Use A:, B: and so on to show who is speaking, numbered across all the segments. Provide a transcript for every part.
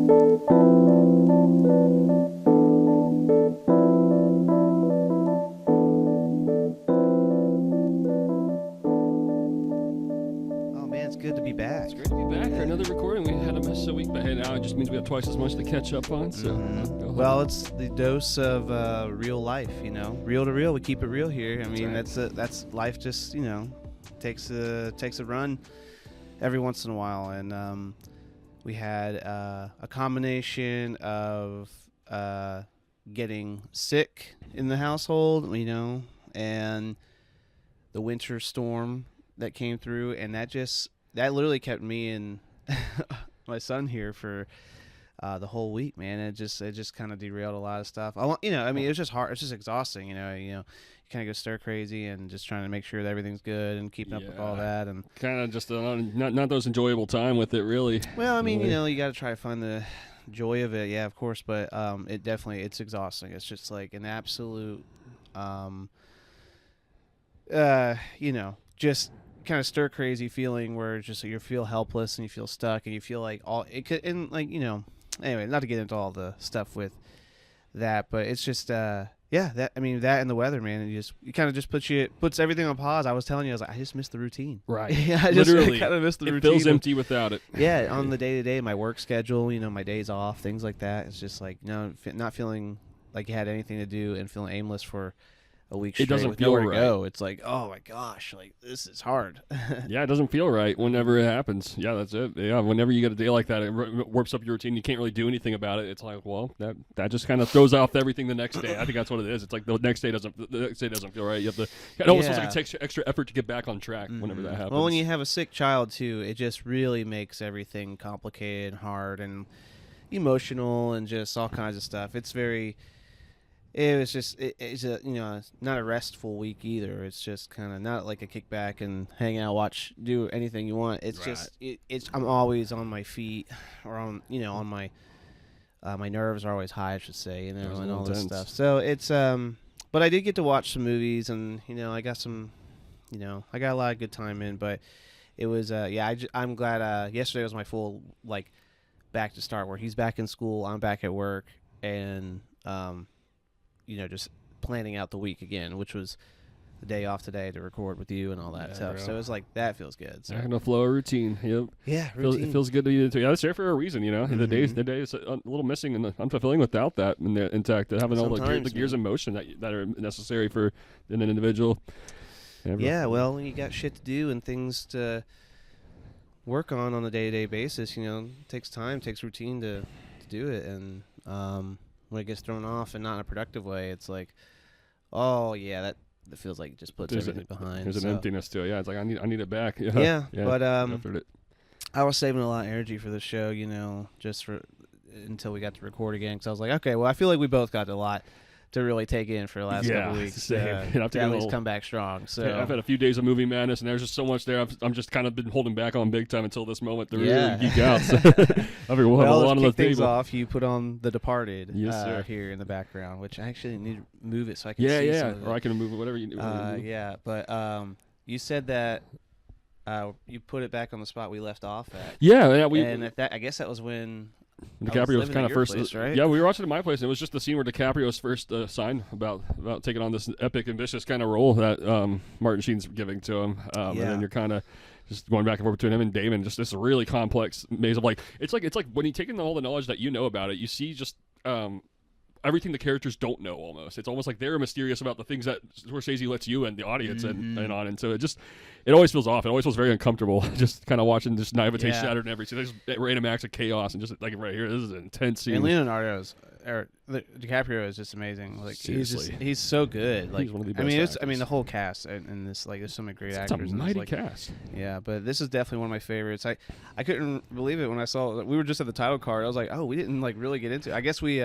A: It's good to be back.
B: It's great to be back for another recording. We had a mess a week, but hey, now it just means we have twice as much to catch up on. So,
A: well, it's the dose of real life, you know, real to real. We keep it real here. I mean, that's life. Just takes a run every once in a while, and we had a combination of getting sick in the household, and the winter storm that came through, and that literally kept me and my son here for the whole week, man. It just kind of derailed a lot of stuff. It was just hard. It's just exhausting, you kind of go stir crazy and just trying to make sure that everything's good and keeping up with all that, and
B: kind of just not those enjoyable time with it, really.
A: Well, I mean, you got to try to find the joy of it, yeah, of course, but it's exhausting. It's just like an absolute, just kind of stir crazy feeling where it's just you feel helpless and you feel stuck and you feel like all it could, and anyway, not to get into all the stuff with that, but it's just that and the weather, man, and you kind of just puts everything on pause. I was telling you, I was like, I just miss the routine,
B: right?
A: Yeah, I
B: literally
A: kind of miss the routine.
B: It feels empty without it.
A: Yeah, on the day to day, my work schedule, my days off, things like that. It's just like not feeling like you had anything to do and feeling aimless for a week straight.
B: It doesn't
A: with
B: feel
A: nowhere
B: right.
A: to go. It's like, oh my gosh, like this is hard.
B: Yeah, it doesn't feel right whenever it happens. Yeah, that's it. Yeah, whenever you get a day like that, it warps up your routine. You can't really do anything about it. It's like, well, that just kind of throws off everything the next day. I think that's what it is. It's like the next day doesn't feel right. You have to. It almost feels like it takes extra effort to get back on track whenever that happens.
A: Well, when you have a sick child too, it just really makes everything complicated and hard and emotional and just all kinds of stuff. It's not a restful week either. It's just kind of not like a kickback and hang out, do anything you want. It's
B: right.
A: just I'm always on my feet, or on my my nerves are always high, I should say, and all this stuff. So it's but I did get to watch some movies, and I got some, I got a lot of good time in. But it was I'm glad. Yesterday was my full back to start, where he's back in school, I'm back at work, and just planning out the week again, which was the day off today to record with you and all that stuff. Bro. So it's like, that feels good. So.
B: Back in the flow of routine. Yep.
A: Yeah, routine.
B: It feels good to you too. Yeah, it's there for a reason, The day is a little missing and unfulfilling without that intact. Having all the gears in motion that are necessary for an individual.
A: Yeah, well, when you got shit to do and things to work on a day-to-day basis, it takes time, takes routine to do it. And when it gets thrown off and not in a productive way, it's like, oh yeah, that feels like it just puts everything behind.
B: There's an emptiness to it. Yeah, it's like I need it back.
A: Yeah, but I was saving a lot of energy for the show, just for until we got to record again, because I was like, okay, well, I feel like we both got a lot to really take in for the last couple of weeks to at least come back strong. So
B: I've had a few days of movie madness, and there's just so much there. I'm just kind of been holding back on big time until this moment to really geek out. So I figure we'll have a lot on the
A: things
B: table.
A: off. You put on The Departed here in the background, which I actually need to move it so I can see some of it.
B: Or I can move it, whatever you do.
A: But you said that you put it back on the spot we left off at.
B: And
A: I guess that was when
B: DiCaprio was kind of first,
A: place, right?
B: Yeah, we were watching at my place, and it was just the scene where DiCaprio's first sign about taking on this epic, ambitious kind of role that Martin Sheen's giving to him, and then you're kind of just going back and forth between him and Damon, just this really complex maze of it's like when you take in all the knowledge that you know about it, you see just everything the characters don't know. It's almost like they're mysterious about the things that Scorsese lets you and the audience and on, and so it always feels off. It always feels very uncomfortable, just kind of watching this naivete shattered in every scene. There's random acts of chaos, and just like right here, this is an intense scene.
A: And DiCaprio is just amazing. Like, he's so good. Like,
B: he's one of the best actors.
A: The whole cast in this, there's so many great actors.
B: It's a mighty cast.
A: Yeah, but this is definitely one of my favorites. I couldn't believe it when I saw it. We were just at the title card. I was like, oh, we didn't really get into it. I guess we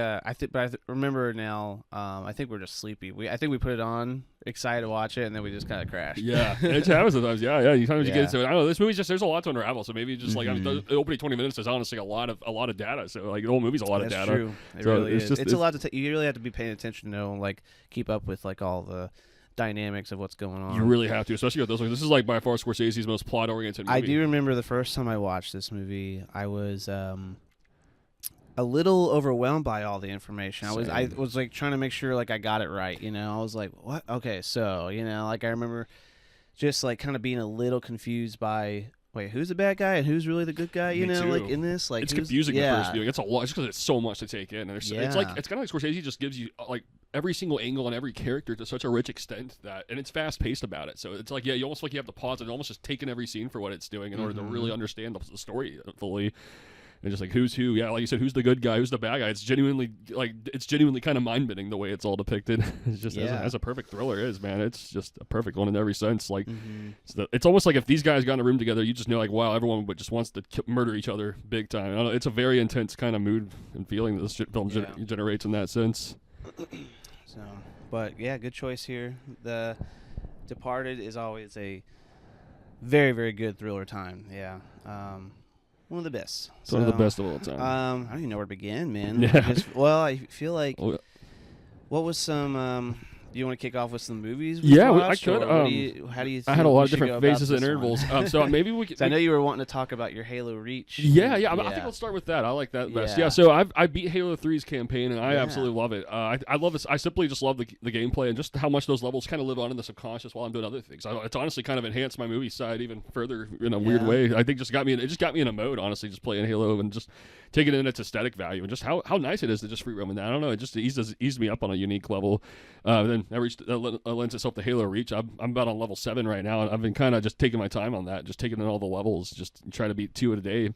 A: remember now. I think we're just sleepy. I think we put it on, excited to watch it, and then we just kind of crashed.
B: Yeah, it happens sometimes. Yeah. You get into it. I don't know. This movie's there's a lot to unravel. So maybe just the opening 20 minutes is honestly a lot of data. So the whole movie's a lot of data.
A: That's true. It really is. It's a lot to you really have to be paying attention to know and keep up with all the dynamics of what's going on.
B: You really have to, especially with those. This is by far Scorsese's most plot-oriented movie.
A: I do remember the first time I watched this movie, I was a little overwhelmed by all the information.
B: Same.
A: I was like trying to make sure like I got it right, you know. I was like, what? Okay, so, you know, like I remember just like kind of being a little confused by, wait, who's the bad guy and who's really the good guy, you know, like in this, like
B: it's confusing the first viewing. It's a lot just because it's so much to take in. And it's kind of like Scorsese just gives you like every single angle on every character to such a rich extent that, and it's fast paced about it. So it's like, you almost like you have to pause and almost just take in every scene for what it's doing in order to really understand the story fully. And just like who's who, like you said, who's the good guy, who's the bad guy. It's genuinely kind of mind bending the way it's all depicted. It's just as a perfect thriller is, man. It's just a perfect one in every sense. Like it's almost like if these guys got in a room together, you just know like, wow, everyone just wants to murder each other big time. I don't know, it's a very intense kind of mood and feeling that this film generates in that sense.
A: So, but yeah, good choice here. The Departed is always a very, very good thriller time. Yeah. One of the best.
B: It's one of the best of all time.
A: I don't even know where to begin, man.
B: Yeah.
A: I feel like what was some do you want to kick off with some movies?
B: I could.
A: How do you think
B: I had a lot of different phases and intervals. So maybe we could.
A: I know you were wanting to talk about your Halo Reach.
B: I think we'll start with that. I like that best. Yeah. So I beat Halo 3's campaign, and I absolutely love it. I love this. I simply just love the gameplay and just how much those levels kind of live on in the subconscious while I'm doing other things. It's honestly kind of enhanced my movie side even further in a weird way. I think it just got me in a mode, honestly, just playing Halo and just taking in its aesthetic value and just how nice it is to just free roam in that. I don't know. It just eased me up on a unique level. Then I reached lends itself to Halo Reach. I'm about on level 7 right now, and I've been kind of just taking my time on that, just taking in all the levels, just trying to beat 2 a day.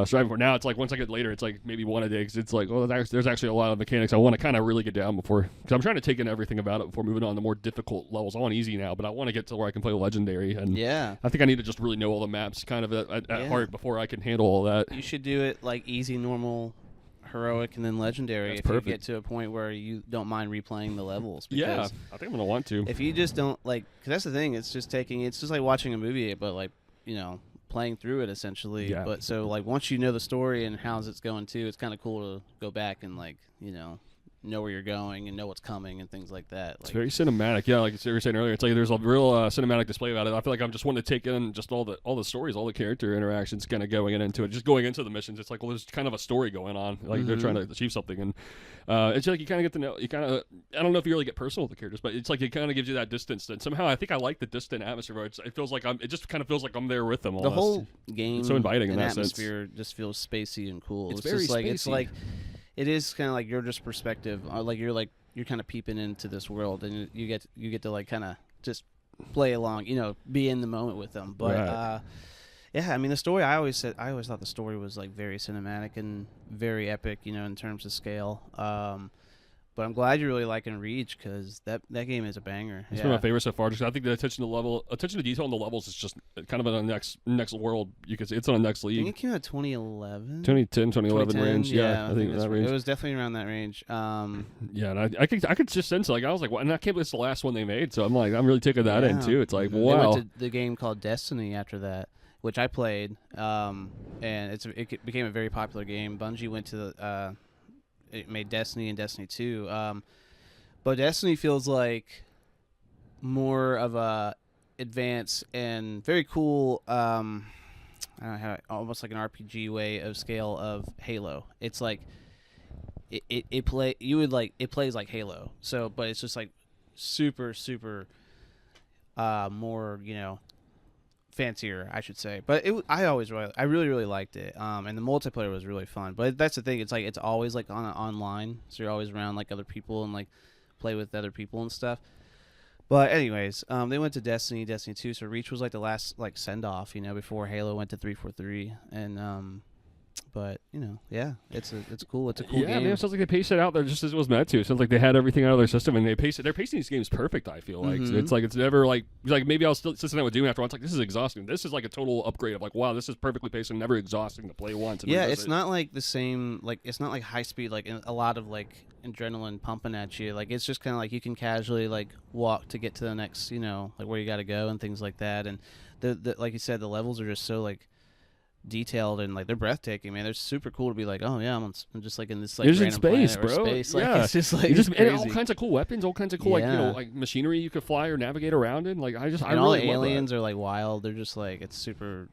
B: Striving for now, it's like once I get later, it's like maybe 1 a day because it's like, well, there's actually a lot of mechanics I want to kind of really get down before, because I'm trying to take in everything about it before moving on to more difficult levels. I'm on easy now, but I want to get to where I can play Legendary, and I think I need to just really know all the maps kind of at heart before I can handle all that.
A: You should do it like easy, normal, heroic, and then Legendary. If you get to a point where you don't mind replaying the levels.
B: Yeah, I think I'm gonna want to.
A: If you just don't like, because that's the thing, it's just like watching a movie, but like, you know, playing through it essentially.
B: Yeah.
A: But so like once you know the story and how it's going too, it's kind of cool to go back and like, you know where you're going and know what's coming and things like that.
B: It's very cinematic. Yeah, like you were saying earlier, it's like there's a real cinematic display about it. I feel like I'm just wanting to take in just all the stories, all the character interactions, kind of going into it, just going into the missions. It's like, well, there's kind of a story going on. Like they're trying to achieve something, and it's like you kind of get to know. You kind of, I don't know if you really get personal with the characters, but it's like it kind of gives you that distance. And somehow I think I like the distant atmosphere. Where it feels like it just kind of feels like I'm there with them. Almost.
A: The whole game,
B: it's so inviting in that
A: atmosphere just feels spacey and cool.
B: It's very
A: just like
B: spacey.
A: It's like. It is kind of like your just perspective, you're kind of peeping into this world, and you get to like kind of just play along, be in the moment with them. But I mean the story. I always thought the story was like very cinematic and very epic, in terms of scale. But I'm glad you're really liking Reach, because that game is a banger.
B: It's been my favorite so far. Just I think the attention to detail on the levels is just kind of on the next world. You could say it's on the next league.
A: I think it came out 2011.
B: 2011 range. Yeah, I think that range.
A: It was definitely around that range.
B: And I could just sense it. Like I was like, well, and I can't believe it's the last one they made. So I'm like, I'm really taking that in too. It's like, wow.
A: They went to the game called Destiny after that, which I played, and it became a very popular game. Bungie went to it made Destiny and Destiny 2. But Destiny feels like more of a advanced and very cool, I don't know how, almost like an RPG way of scale of Halo. It's like it plays like Halo. So, but it's just like super more, fancier, I should say. But I really liked it. And the multiplayer was really fun. But that's the thing, it's like it's always like online, so you're always around like other people and like play with other people and stuff. But anyways, they went to Destiny 2, so Reach was like the last like send off, before Halo went to 343. And but it's cool. It's a cool game.
B: Yeah, man, it sounds like they paced it out there just as it was meant to. It sounds like they had everything out of their system, and they're pacing these games perfect. I feel like so it's never like maybe I'll still sit down with Doom after once. Like this is exhausting. This is like a total upgrade of like, wow, this is perfectly paced and never exhausting to play once.
A: Yeah, it's not like the same. Like it's not like high speed. Like a lot of like adrenaline pumping at you. Like it's just kind of like you can casually like walk to get to the next, like where you got to go and things like that. And the like you said, the levels are just so like detailed and like they're breathtaking, man. They're super cool to be like, oh yeah, I'm just like in this like
B: random space, bro.
A: Space. Like,
B: yeah,
A: it's just like
B: and all kinds of cool weapons, all kinds of cool like machinery you could fly or navigate around in. Like I
A: all the aliens are like wild. They're just like it's super.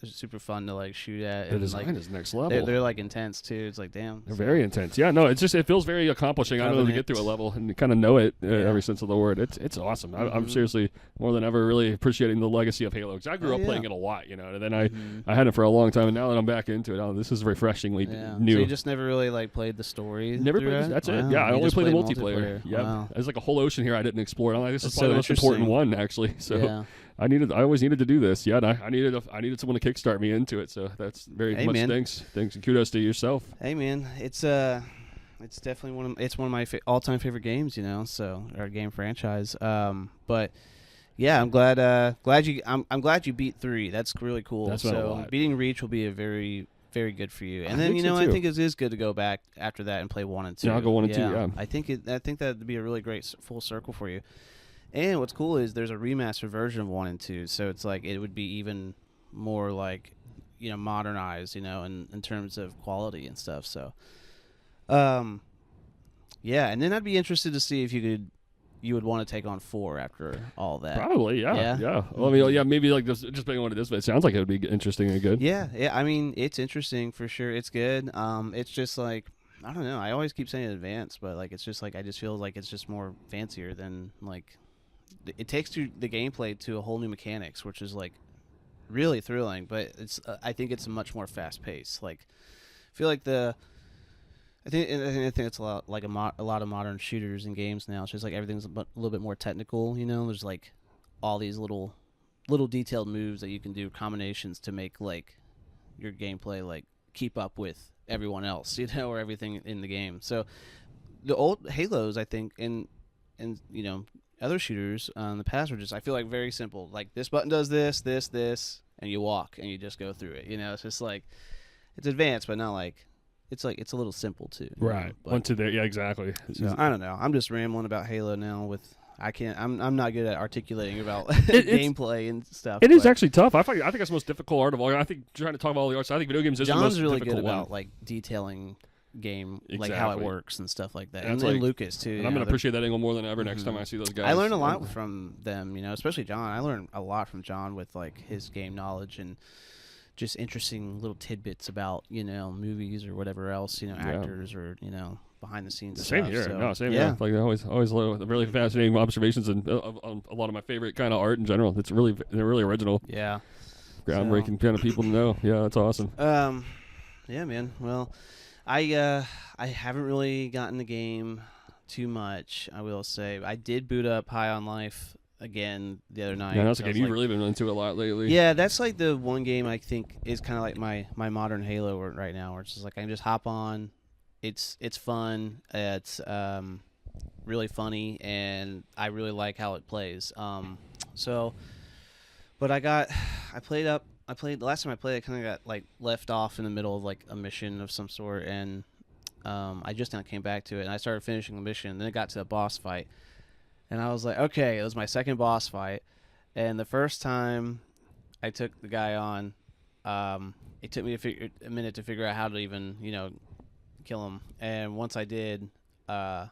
A: super fun to like shoot at.
B: The
A: and
B: design
A: like
B: is next level.
A: They're like intense too. It's like damn.
B: They're very intense. Yeah, no, it feels very accomplishing. I know to get through a level and kind of know it every sense of the word. It's awesome. I'm seriously more than ever really appreciating the legacy of Halo because I grew up playing it a lot, and then I had it for a long time, and now that I'm back into it, this is refreshingly new.
A: So you just never really like played the story.
B: Never played. That's it. Yeah, I only played the multiplayer. Yeah,
A: wow.
B: There's like a whole ocean here I didn't explore. I'm like, this is
A: so
B: probably the most important one actually. So I always needed to do this. Yeah, and I needed someone to kickstart me into it. So that's very much thanks and kudos to yourself.
A: Hey man, it's definitely one of my all-time favorite games. So our game franchise. But yeah, I'm glad you beat 3. That's really cool.
B: That's
A: so beating Reach will be a very very good for you. And then I think it is good to go back after that and play 1 and 2.
B: Yeah, I'll go 1 and 2. Yeah,
A: I think that'd be a really great full circle for you. And what's cool is there's a remastered version of 1 and 2, so it's like it would be even more like, modernized, in terms of quality and stuff. So, yeah, and then I'd be interested to see if you would want to take on 4 after all that.
B: Probably, yeah. Well, I mean, maybe like just depending on what it is, but it sounds like it would be interesting and good.
A: Yeah. I mean, it's interesting for sure. It's good. It's just like I don't know. I always keep saying advanced, but like it's just like I just feel like it's just more fancier than like. It takes the gameplay to a whole new mechanics, which is like really thrilling. But it's I think it's much more fast paced. Like I feel like I think it's a lot like a lot of modern shooters and games now. It's just like everything's a little bit more technical. There's like all these little detailed moves that you can do, combinations to make like your gameplay like keep up with everyone else, or everything in the game. So the old Halos, I think, and other shooters in the past were just, I feel like, very simple. Like, this button does this, and you walk, and you just go through it. It's just like, it's advanced, but not like, it's a little simple, too.
B: Right. One to there. Yeah, exactly.
A: So, I don't know. I'm just rambling about Halo now I'm not good at articulating about gameplay and stuff.
B: It is actually tough. I think that's the most difficult art of all. I think trying to talk about all the arts, I think video games is the most
A: really
B: difficult
A: good
B: one.
A: about, like, detailing game,
B: exactly.
A: like how it works and stuff like that.
B: And
A: like, Lucas too.
B: And I'm gonna appreciate that angle more than ever next time I see those guys.
A: I learned a lot from them, especially John. I learned a lot from John with like his game knowledge and just interesting little tidbits about movies or whatever else, actors or behind the scenes.
B: Same
A: stuff.
B: here.
A: So,
B: no, same here. Like I always really fascinating observations and on a lot of my favorite kind of art in general. They're really original.
A: Yeah.
B: Groundbreaking kind of people to know. Yeah, that's awesome.
A: Yeah, man. Well, I haven't really gotten the game too much, I will say. I did boot up High on Life again the other night.
B: Yeah, that's a game you've really been into a lot lately.
A: Yeah, that's like the one game I think is kind of like my modern Halo right now, where it's just like I can just hop on. It's fun. It's really funny, and I really like how it plays. But the last time I played, I kind of got like left off in the middle of like a mission of some sort, and I just now came back to it, and I started finishing the mission. Then it got to the boss fight, and I was like, okay, it was my second boss fight, and the first time I took the guy on, it took me a minute to figure out how to even kill him, and once I did, I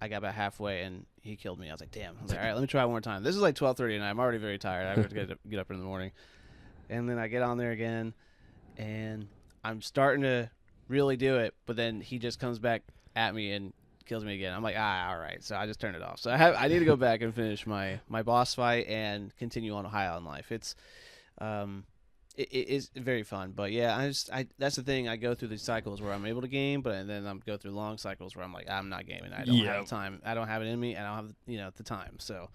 A: got about halfway, and he killed me. I was like, damn. I was like, all right, let me try one more time. This is like 12:30, and I'm already very tired. I have to get up in the morning. And then I get on there again, and I'm starting to really do it, but then he just comes back at me and kills me again. I'm like, all right. So I just turn it off. So I need to go back and finish my boss fight and continue on High on Life. It's it is very fun, but yeah, that's the thing. I go through these cycles where I'm able to game, but then I go through long cycles where I'm like, I'm not gaming. I don't have the time. I don't have it in me. I don't have the time. So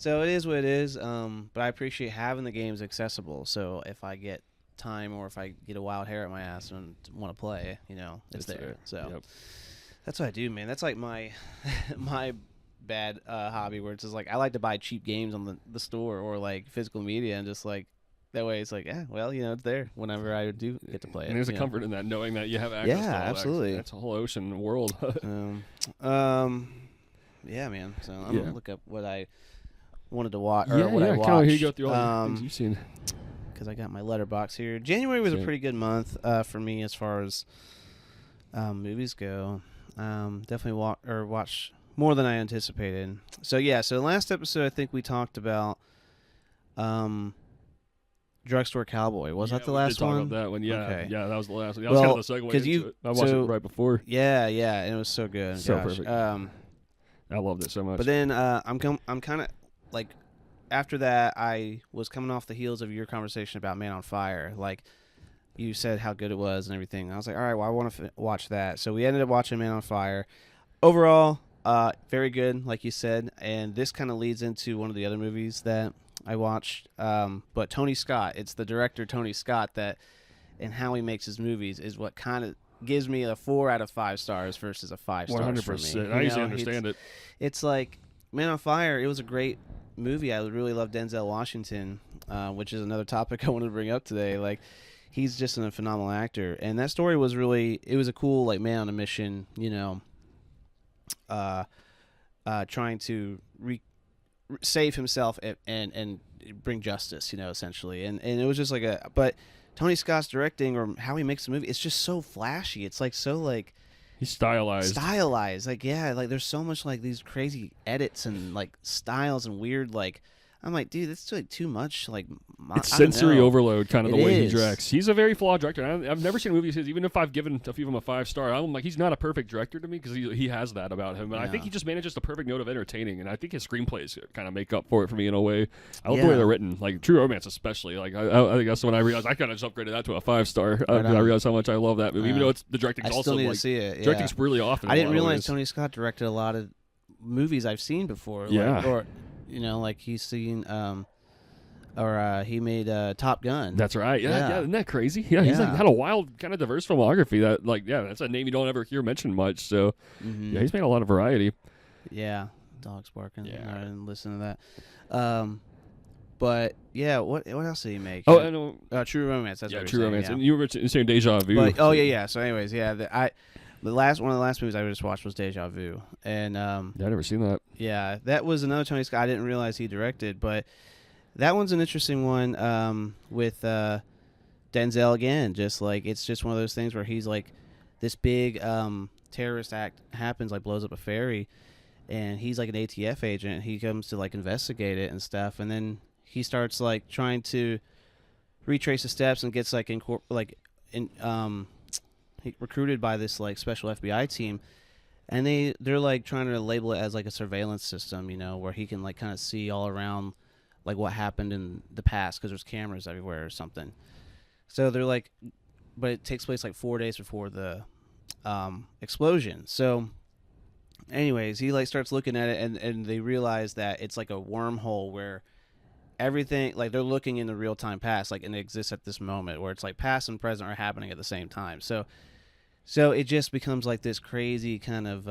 A: it is what it is. But I appreciate having the games accessible. So if I get time or if I get a wild hair at my ass and want to play, it's there. Fair. So that's what I do, man. That's like my my bad hobby, where it's just like I like to buy cheap games on the store or like physical media, and just like that way it's like, it's there whenever I do get to play it.
B: And there's a comfort in that, knowing that you have access to all
A: absolutely.
B: That's a whole ocean world.
A: Yeah, man. So I'm gonna look up what I wanted to watch or what I watched.
B: Kind of here you go through all the things you've seen.
A: Because I got my letterbox here. January was a pretty good month for me as far as movies go. Definitely watched more than I anticipated. So the last episode I think we talked about Drugstore Cowboy. Was that the last
B: one?
A: one?
B: About that one. Yeah,
A: okay.
B: Yeah, that was the last one. That was kind of the segue into it. I watched it right before.
A: Yeah, and it was so good.
B: So perfect. I loved it so much.
A: But then I'm kind of like, after that, I was coming off the heels of your conversation about Man on Fire. Like, you said how good it was and everything. I was like, all right, well, I want to watch that. So we ended up watching Man on Fire. Overall, very good, like you said. And this kind of leads into one of the other movies that I watched. But Tony Scott, it's the director Tony Scott that, and how he makes his movies is what kind of gives me a 4 out of 5 stars versus a 5 stars 100%. For me.
B: I usually understand it.
A: It's like Man on Fire. It was a great movie. I really love Denzel Washington, which is another topic I wanted to bring up today. Like, he's just a phenomenal actor, and that story was really, it was a cool, like, man on a mission, trying to save himself and bring justice, essentially, and it was just like but Tony Scott's directing, or how he makes the movie, it's just so flashy. It's like so like
B: he's stylized,
A: like, yeah, like there's so much like these crazy edits and like styles and weird, like, I'm like, dude, that's like too much. Like,
B: it's sensory overload, kind of the way he directs. He's a very flawed director. I've never seen a movie of his, even if I've given a few of them a 5 star. I'm like, he's not a perfect director to me, because he has that about him. And I think he just manages the perfect note of entertaining. And I think his screenplays kind of make up for it for me in a way. I love the way they're written, like True Romance especially. Like I think that's when I realized I kind of just upgraded that to a 5 star. I realized how much I love that movie, even though the directing's
A: I
B: also
A: still need
B: like
A: to see it.
B: Directing's really often.
A: I didn't realize Tony Scott directed a lot of movies I've seen before.
B: Yeah,
A: or like he's seen. He made Top Gun.
B: That's right. Yeah, isn't that crazy? Yeah, he's like had a wild kind of diverse filmography. That that's a name you don't ever hear mentioned much. So yeah, he's made a lot of variety.
A: Yeah, dogs barking. Yeah, I didn't listen to that. But yeah, what else did he make?
B: Oh, I know.
A: True Romance. That's
B: True Romance. And you were saying Deja Vu.
A: But, yeah. So anyways, one of the last movies I just watched was Deja Vu, and
B: I've never seen that.
A: Yeah, that was another Tony Scott I didn't realize he directed, but that one's an interesting one with Denzel again. Just like, it's just one of those things where he's like, this big terrorist act happens, like blows up a ferry, and he's like an ATF agent. He comes to like investigate it and stuff, and then he starts like trying to retrace the steps and gets like recruited by this like special FBI team, and they're like trying to label it as like a surveillance system, where he can like kind of see all around like what happened in the past, because there's cameras everywhere or something. So they're like, but it takes place like 4 days before the explosion. So anyways, he like starts looking at it, and they realize that it's like a wormhole where everything, like, they're looking in the real time past, like, and it exists at this moment where it's like past and present are happening at the same time. So it just becomes like this crazy kind of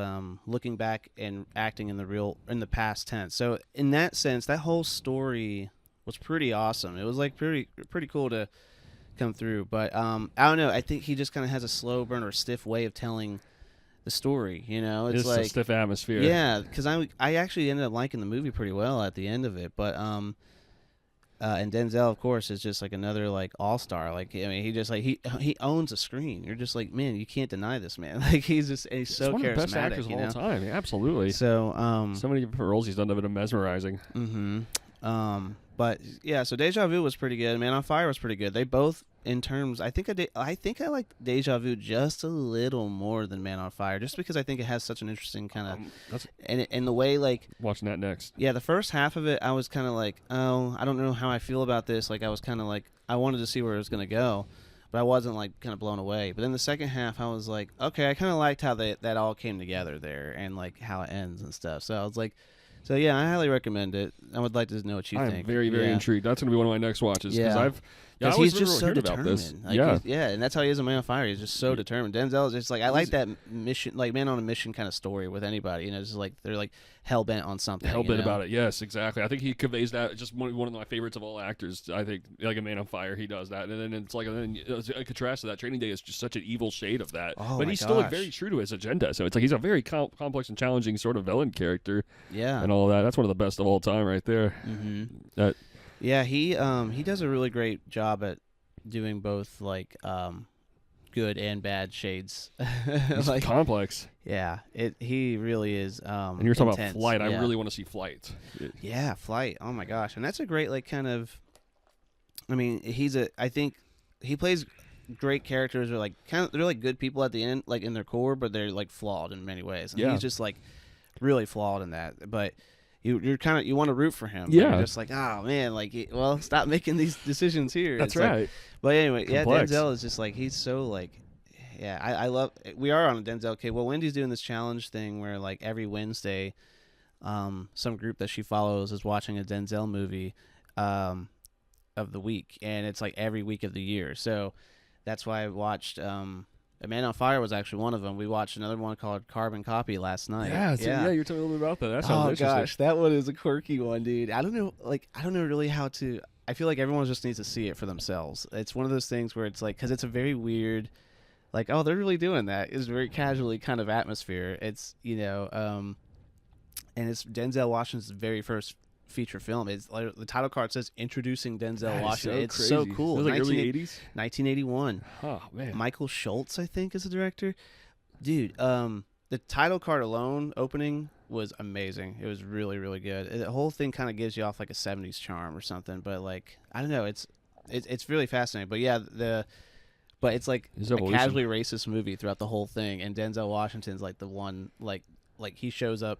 A: looking back and acting in the past tense. So in that sense, that whole story was pretty awesome. It was like pretty cool to come through. But I don't know. I think he just kind of has a slow burn or stiff way of telling the story. It's like
B: a stiff atmosphere.
A: Yeah, because I actually ended up liking the movie pretty well at the end of it. But and Denzel, of course, is just like another like all-star. Like, I mean, he just like he owns a screen. You're just like, man, you can't deny this man. Like, he's so charismatic.
B: One of the best actors of all time. Yeah, absolutely.
A: So
B: so many different roles he's done that have been mesmerizing.
A: But yeah, so Deja Vu was pretty good. Man on Fire was pretty good. They both, in terms, I think I like Deja Vu just a little more than Man on Fire, just because I think it has such an interesting kind of and the way, like,
B: watching that next.
A: Yeah, the first half of it, I was kind of like, oh, I don't know how I feel about this. Like, I was kind of like, I wanted to see where it was gonna go, but I wasn't like kind of blown away. But then the second half, I was like, okay, I kind of liked how that all came together there, and like how it ends and stuff. So I was like. So yeah, I highly recommend it. I would like to know what you think.
B: I'm very, very intrigued. That's going to be one of my next watches, because
A: because
B: he's
A: just so
B: determined. About this.
A: Like, and that's how he is in Man on Fire. He's just so determined. Denzel is just like, I like that mission, like man on a mission kind of story with anybody. Just like they're like hell bent on something.
B: Hell bent about it. Yes, exactly. I think he conveys that. Just one of my favorites of all actors. I think, like a Man on Fire, he does that. And then it's like, a contrast to that, Training Day is just such an evil shade of that.
A: Oh,
B: but he's still like very true to his agenda. So it's like he's a very complex and challenging sort of villain character.
A: Yeah,
B: and all that. That's one of the best of all time, right there.
A: Mm-hmm. Yeah, he does a really great job at doing both like good and bad shades.
B: It's like complex.
A: Yeah, he really is.
B: And you're talking
A: intense.
B: about Flight.
A: Yeah.
B: I really want to see Flight.
A: Yeah, Flight. Oh my gosh, and that's a great like kind of I mean, I think he plays great characters, or like they're like good people at the end, like in their core, but they're like flawed in many ways. And he's just like really flawed in that. But you're kind of, you want to root for him. Yeah. But you're just like, oh man, like, well, stop making these decisions here.
B: That's right.
A: Like, but anyway,
B: Complex.
A: Denzel is just like, he's so like, I love. We are on a Denzel kick. Well, Wendy's doing this challenge thing where like every Wednesday, some group that she follows is watching a Denzel movie, of the week, and it's like every week of the year. So that's why I watched. A Man on Fire was actually one of them. We watched another one called Carbon Copy last night.
B: Yeah, you're telling me a little bit about that. That sounds interesting.
A: Oh gosh, that one is a quirky one, dude. I don't know really how to. I feel like everyone just needs to see it for themselves. It's one of those things where it's like, because it's a very weird, like, oh, they're really doing that. It's very casually kind of atmosphere. It's, and it's Denzel Washington's very first feature film. It's like, the title card says introducing Denzel Washington. It's so cool.
B: It was like early 80s?
A: 1981.
B: Oh, man.
A: Michael Schultz, I think, is the director. Dude, the title card alone, opening, was amazing. It was really, really good. The whole thing kind of gives you off like a 70s charm or something, but like, I don't know, it's really fascinating. But yeah, but it's like a casually racist movie throughout the whole thing, and Denzel Washington's like the one, like he shows up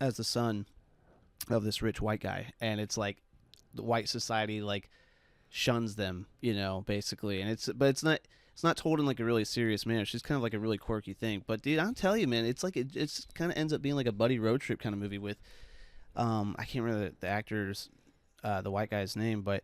A: as the son of this rich white guy, and it's like the white society like shuns them, basically, and it's not told in like a really serious manner. It's just kind of like a really quirky thing. But dude, I'll tell you, man, it's like it's kind of ends up being like a buddy road trip kind of movie with I can't remember the actor's the white guy's name, but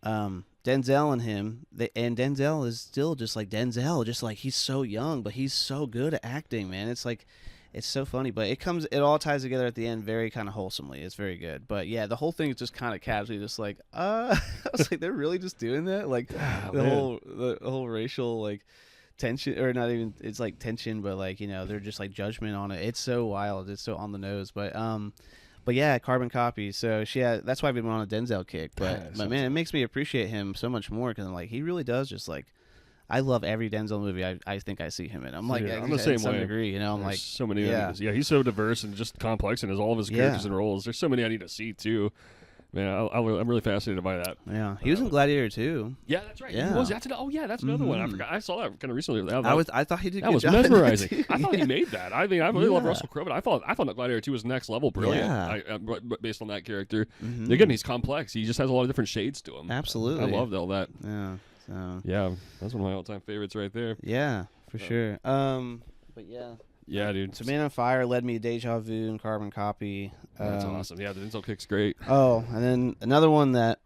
A: Denzel and him, and Denzel is still just like Denzel, just like he's so young, but he's so good at acting, man. It's like, it's so funny, but it all ties together at the end very kind of wholesomely. It's very good. But yeah, the whole thing is just kind of casually just like, I was like, they're really just doing that? Like the whole racial like tension, or not even, it's like tension, but like, they're just like judgment on it. It's so wild. It's so on the nose. But yeah, Carbon Copy. So that's why I've been on a Denzel kick. But man, it makes me appreciate him so much more, because I'm like, he really does just like, I love every Denzel movie I think I see him in. I'm like,
B: I'm the same way.
A: To some degree, I'm
B: There's
A: like,
B: so many. Yeah, he's so diverse and just complex in all of his characters and roles. There's so many I need to see too. Man, I'm really fascinated by that.
A: Yeah, he was in Gladiator too.
B: Yeah, that's right. Yeah, he was. That's another one. I forgot. I saw that kind of recently.
A: I thought he did.
B: That was mesmerizing. I thought he made that. I mean, I really love Russell Crowe, but I thought that Gladiator 2 was next level brilliant. Yeah. Based on that character. Mm-hmm. Again, he's complex. He just has a lot of different shades to him.
A: Absolutely,
B: I loved all that.
A: Yeah. So.
B: Yeah, that's one of my all-time favorites right there.
A: Yeah, for sure. But yeah.
B: Yeah, dude.
A: So Man on Fire led me to Deja Vu and Carbon Copy.
B: That's awesome. Yeah, the Denzel kick's great.
A: Oh, and then another one that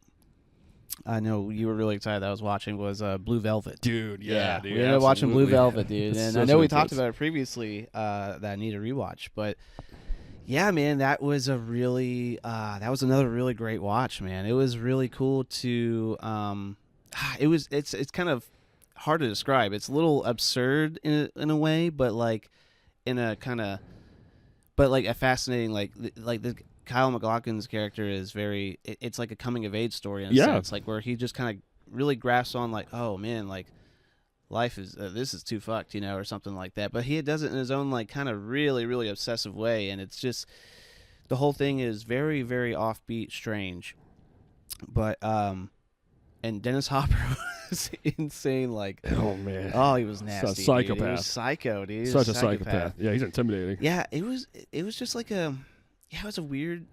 A: I know you were really excited that I was watching was Blue Velvet.
B: Dude, yeah. Dude,
A: we ended up watching Blue Velvet, dude. And I know we talked about it previously that I need to rewatch. But yeah, man, that was another really great watch, man. It was really cool to it's kind of hard to describe. It's a little absurd in a way, but like in a kind of, but like a fascinating, like the Kyle MacLachlan's character is very, it's like a coming of age story in a sense, like where he just kind of really grasps on like, oh man, like life is this is too fucked, or something like that. But he does it in his own like kind of really, really obsessive way, and it's just, the whole thing is very, very offbeat, strange, but and Dennis Hopper was insane. Like,
B: oh man,
A: he was nasty.
B: Such a psychopath.
A: Dude. He was psycho, dude.
B: Such a psychopath. Yeah, he's intimidating.
A: Yeah, it was just like it was a weird,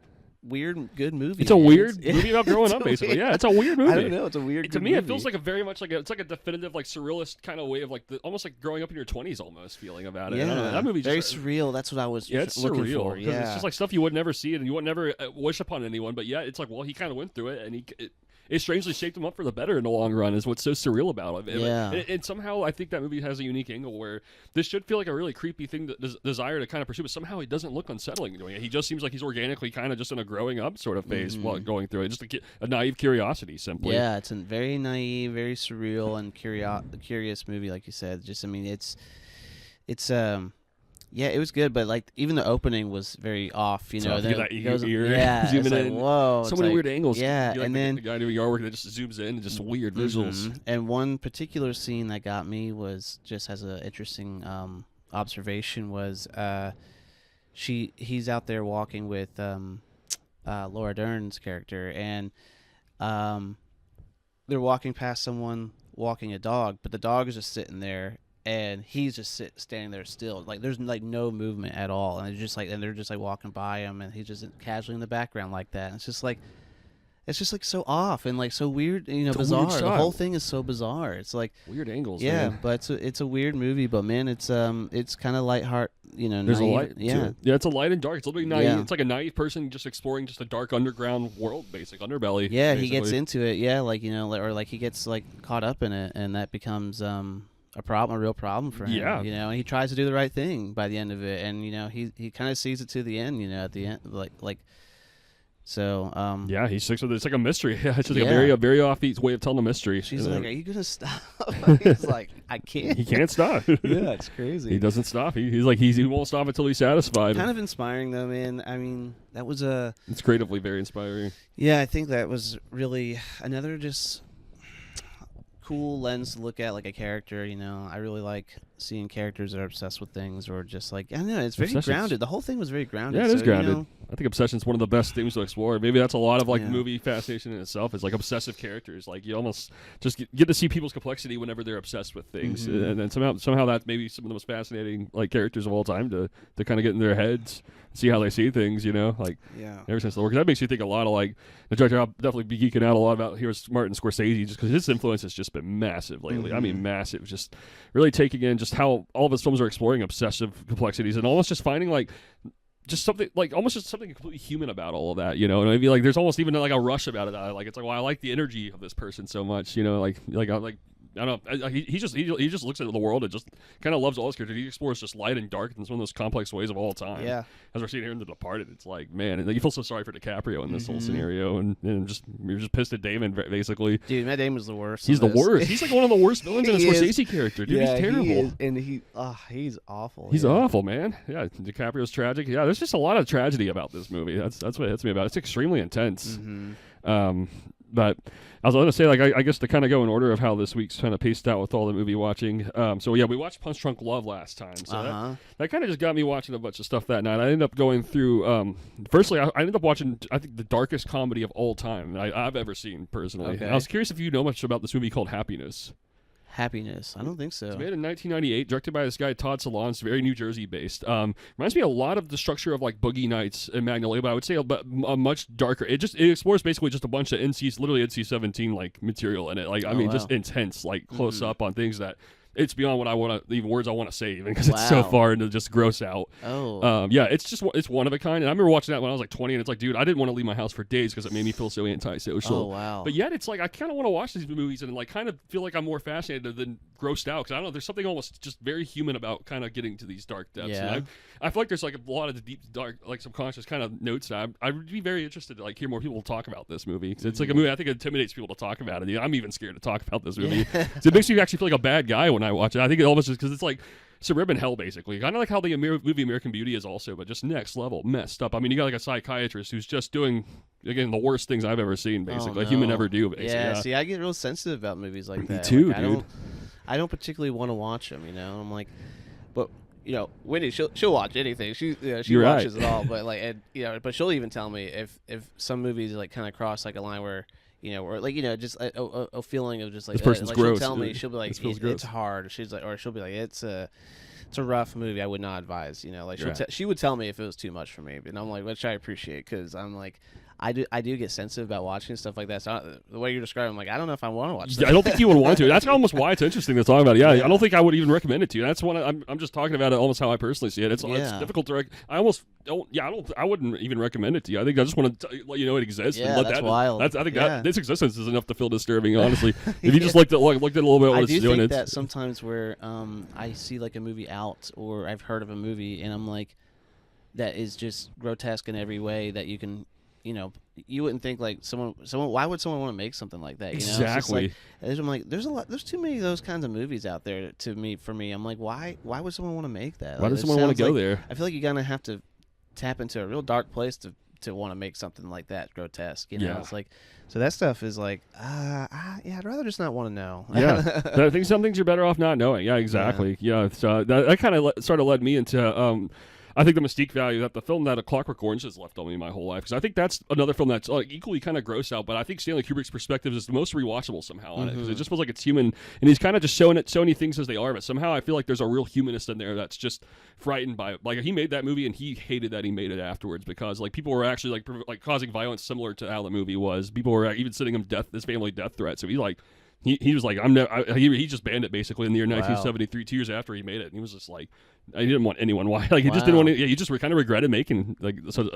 A: good movie.
B: It's a weird movie about growing up, basically. Yeah, it's a weird movie.
A: I don't know. It's a weird.
B: To me,
A: movie.
B: It feels like a very much like it's like a definitive, like surrealist kind of way of like almost like growing up in your 20s, almost feeling about it.
A: Yeah,
B: that movie
A: very surreal. That's what I was.
B: It's
A: looking
B: surreal.
A: For. Yeah,
B: it's just like stuff you would never see it, and you would never wish upon anyone. But yeah, it's like, well, he kind of went through it, and it strangely shaped him up for the better in the long run, is what's so surreal about it.
A: Yeah.
B: And somehow I think that movie has a unique angle where this should feel like a really creepy thing to desire to kind of pursue, but somehow it doesn't look unsettling doing it. He just seems like he's organically kind of just in a growing up sort of phase while going through it. Just a naive curiosity, simply.
A: Yeah, it's a very naive, very surreal and curious movie, like you said. Just, I mean, it's yeah, it was good, but like even the opening was very off, then
B: that ear,
A: yeah,
B: zooming
A: like,
B: in.
A: Whoa,
B: so many weird angles.
A: Yeah,
B: like
A: and then
B: the guy doing yard work that just zooms in and just weird visuals.
A: And one particular scene that got me was just as an interesting observation was he's out there walking with Laura Dern's character, and they're walking past someone walking a dog, but the dog is just sitting there, and he's just standing there still. Like there's like no movement at all, and they're just like walking by him, and he's just casually in the background like that. And it's just like so off and like so weird, bizarre. The whole thing is so bizarre. It's like
B: weird angles.
A: Yeah,
B: man.
A: but it's a weird movie, but man, it's kind of lightheart.
B: There's
A: naive.
B: a light.
A: Yeah,
B: yeah, it's a light and dark. It's a little bit naive.
A: Yeah.
B: It's like a naive person just exploring just a dark underground world, basic underbelly.
A: Yeah,
B: basically.
A: he gets into it. Yeah, like or like he gets like caught up in it, and that becomes a real problem for him.
B: Yeah,
A: and he tries to do the right thing by the end of it, and he kind of sees it to the end. At the end, like. So
B: yeah, he sticks with it. It's like a mystery. Yeah, it's just like a very offbeat way of telling a mystery.
A: She's like, "Are you gonna stop?" He's like, "I can't."
B: He can't stop.
A: Yeah, it's crazy.
B: He doesn't stop. He's like he won't stop until he's satisfied.
A: Kind of inspiring though, man. I mean, that was
B: It's creatively very inspiring.
A: Yeah, I think that was really another just cool lens to look at like a character. I really like seeing characters that are obsessed with things, or just like I don't know. It's very grounded. The whole thing was very grounded.
B: Yeah, it is grounded. I think obsession's one of the best things to explore. Maybe that's a lot of like movie fascination in itself. Is like obsessive characters. Like you almost just get to see people's complexity whenever they're obsessed with things, and then somehow that maybe some of the most fascinating like characters of all time to kind of get in their heads, see how they see things. Like ever since the work, that makes you think a lot of like the director. I'll definitely be geeking out a lot about here's Martin Scorsese, just because his influence has just been massive lately. I mean, massive. Just really taking in just how all of his films are exploring obsessive complexities and almost just finding like. Just something like almost just something completely human about all of that, and maybe like there's almost even like a rush about it. It's like, well, I like the energy of this person so much, I don't know. He just looks at the world and just kind of loves all his characters. He explores just light and dark in some of those complex ways of all time.
A: Yeah.
B: As we're seeing here in The Departed, it's like, man, and you feel so sorry for DiCaprio in this whole scenario, and you're just pissed at Damon basically.
A: Dude, Matt Damon's the worst.
B: He's the worst. He's like one of the worst villains in a Scorsese character. Dude, he's terrible.
A: He's awful.
B: He's awful, man. Yeah, DiCaprio's tragic. Yeah, there's just a lot of tragedy about this movie. That's what hits me about it. It's extremely intense. But I was going to say, like, I guess to kind of go in order of how this week's kind of paced out with all the movie watching. So, yeah, we watched Punch Drunk Love last time. So that kind of just got me watching a bunch of stuff that night. I ended up going through, firstly, I ended up watching, I think, the darkest comedy of all time I've ever seen, personally.
A: Okay.
B: I was curious if you know much about this movie called Happiness.
A: Happiness? I don't think so.
B: It's made in 1998, directed by this guy Todd Solondz, very New Jersey based. Reminds me a lot of the structure of like Boogie Nights and Magnolia, but I would say a much darker. It explores basically just a bunch of literally NC-17 like material in it. Like just intense, like close up on things that. It's beyond what I want to, even words I want to say, even because it's so far into just gross out. Yeah, it's one of a kind. And I remember watching that when I was like 20, and it's like, dude, I didn't want to leave my house for days because it made me feel so antisocial.
A: Oh, wow.
B: But yet, it's like I kind of want to watch these movies and like kind of feel like I'm more fascinated than grossed out because I don't know. There's something almost just very human about kind of getting to these dark depths.
A: Yeah.
B: And I feel like there's like a lot of the deep, dark, like subconscious kind of notes that I would be very interested to like hear more people talk about this movie. It's like a movie I think intimidates people to talk about it. I'm even scared to talk about this movie. So it makes me actually feel like a bad guy when I watch it. I think it almost just because it's like suburban hell, basically. Kind of like how the movie American Beauty is also, but just next level messed up. I mean, you got like a psychiatrist who's just doing, again, the worst things I've ever seen, basically. A human ever do, basically.
A: Yeah, see, I get real sensitive about movies like that.
B: Me too,
A: like,
B: dude.
A: I don't particularly want to watch them, I'm like, but Wendy, she'll watch anything. She watches it all, but like, but she'll even tell me if some movies like kind of cross like a line where. Or like just a feeling of just like
B: this person's
A: like
B: gross.
A: She'll tell me, she'll be like, it's hard. She's like, or she'll be like, it's a rough movie. I would not advise. Like she would tell me if it was too much for me, and I'm like, which I appreciate because I'm like, I do get sensitive about watching stuff like that. So the way you're describing, I'm like, I don't know if I want to watch that.
B: I don't think you would want to. That's almost why it's interesting to talk about it. Yeah, I don't think I would even recommend it to you. That's one. I'm just talking about it almost how I personally see it. It's difficult to. I almost don't. Yeah, I wouldn't even recommend it to you. I think I just want to let you know it exists.
A: Yeah,
B: and
A: that's wild.
B: I think that its existence is enough to feel disturbing. Honestly, if you just looked at a little bit what it's doing,
A: I do think that sometimes where I see like a movie out or I've heard of a movie and I'm like, that is just grotesque in every way that you can. You wouldn't think like someone. Why would someone want to make something like that?
B: Exactly.
A: I'm like, there's too many of those kinds of movies out there. For me, I'm like, why would someone want to make that?
B: Why does someone want to go there?
A: I feel like you're gonna have to tap into a real dark place to want to make something like that grotesque. It's like, so that stuff is like, I'd rather just not want to know.
B: Yeah, I think some things you're better off not knowing. Yeah, exactly. Yeah, so that kind of sort of led me into. I think the mystique value that the film that A Clockwork Orange has left on me my whole life, because I think that's another film that's equally kind of gross out, but I think Stanley Kubrick's perspective is the most rewatchable somehow on it, because it just feels like it's human, and he's kind of just showing so many things as they are, but somehow I feel like there's a real humanist in there that's just frightened by it. Like, he made that movie and he hated that he made it afterwards, because like people were actually like causing violence similar to how the movie was. People were even sending him his family death threats. So he was like, he just banned it basically in the year 1973, 2 years after he made it. And he was just like, I didn't want anyone. Why? Like, he just didn't want to. Yeah, he just kind of regretted making like. So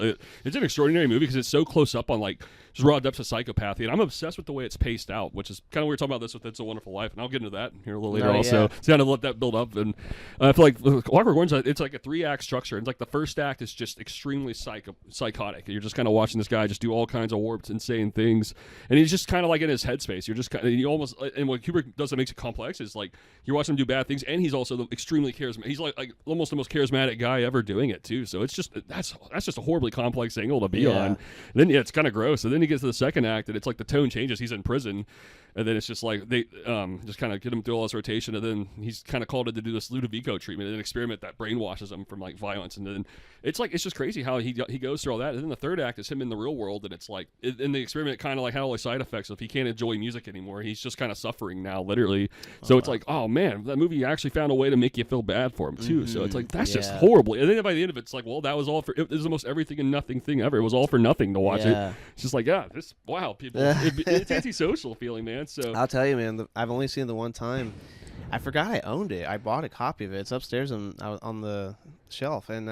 B: it's an extraordinary movie because it's so close up on like just raw depths of psychopathy, and I'm obsessed with the way it's paced out, which is kind of we were talking about this with It's a Wonderful Life, and I'll get into that here a little later. Also, so kind of let that build up, and I feel like Clockwork Orange, it's like a 3-act structure, and like the first act is just extremely psychotic. You're just kind of watching this guy just do all kinds of warped, insane things, and he's just kind of like in his headspace. You're just kind of and what Kubrick does that makes it complex is like you're watching him do bad things, and he's also extremely charismatic. He's like almost the most charismatic guy ever doing it too. So it's just that's just a horribly complex angle to be on. And then it's kind of gross. And then he gets to the second act, and it's like the tone changes. He's in prison, and then it's just like they just kind of get him through all this rotation, and then he's kind of called in to do this Ludovico treatment, an experiment that brainwashes him from like violence, and then it's just crazy how he goes through all that. And then the third act is him in the real world, and it's like in the experiment kind of like had all the side effects of he can't enjoy music anymore. He's just kind of suffering now, literally. So it's like, oh man, that movie actually found a way to make you feel bad for him too. So it's like that's just horrible. And then by the end of it, it's like, well, that was all for it was the most everything and nothing thing ever. It was all for nothing to watch it. It's just like, people. It's antisocial feeling, man. So
A: I'll tell you, man, I've only seen it the one time. I forgot I owned it. I bought a copy of it. It's upstairs on the shelf, and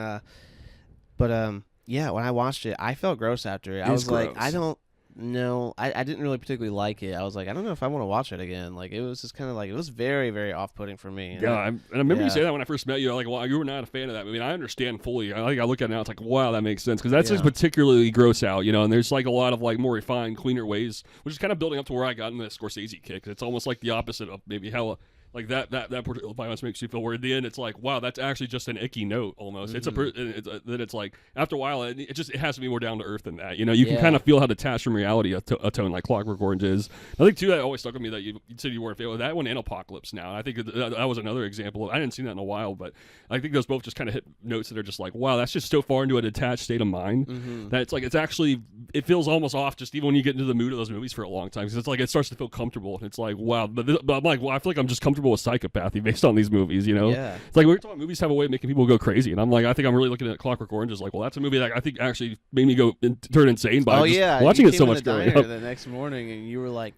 A: when I watched it, I felt gross after it. I was gross. Like, I don't know. I didn't really particularly like it. I was like, I don't know if I want to watch it again. Like, it was just kind of like, it was very, very off-putting for me.
B: And I remember you saying that when I first met you. Like, well, you were not a fan of that. I mean, I understand fully. I look at it now, it's like, wow, that makes sense, because that's just particularly gross out, and there's like a lot of like more refined, cleaner ways, which is kind of building up to where I got in the Scorsese kick. It's almost like the opposite of maybe how like that particular violence makes you feel, where at the end it's like, wow, that's actually just an icky note almost. Then it's like after a while it has to be more down to earth than that. You can kind of feel how detached from reality a tone like Clockwork Orange is. I think too that always stuck with me that you said you weren't a fan of that one and Apocalypse Now. And I think that was another example. I didn't see that in a while, but I think those both just kind of hit notes that are just like, wow, that's just so far into a detached state of mind that it's like it feels almost off just even when you get into the mood of those movies for a long time, because it's like it starts to feel comfortable. It's like, wow, but I'm like, well, I feel like I'm just comfortable with psychopathy based on these movies, It's like we're talking movies have a way of making people go crazy, and I'm like, I think I'm really looking at Clockwork Orange as like, well, that's a movie that I think actually made me go turn insane by watching it so much growing up.
A: The next morning, and you were like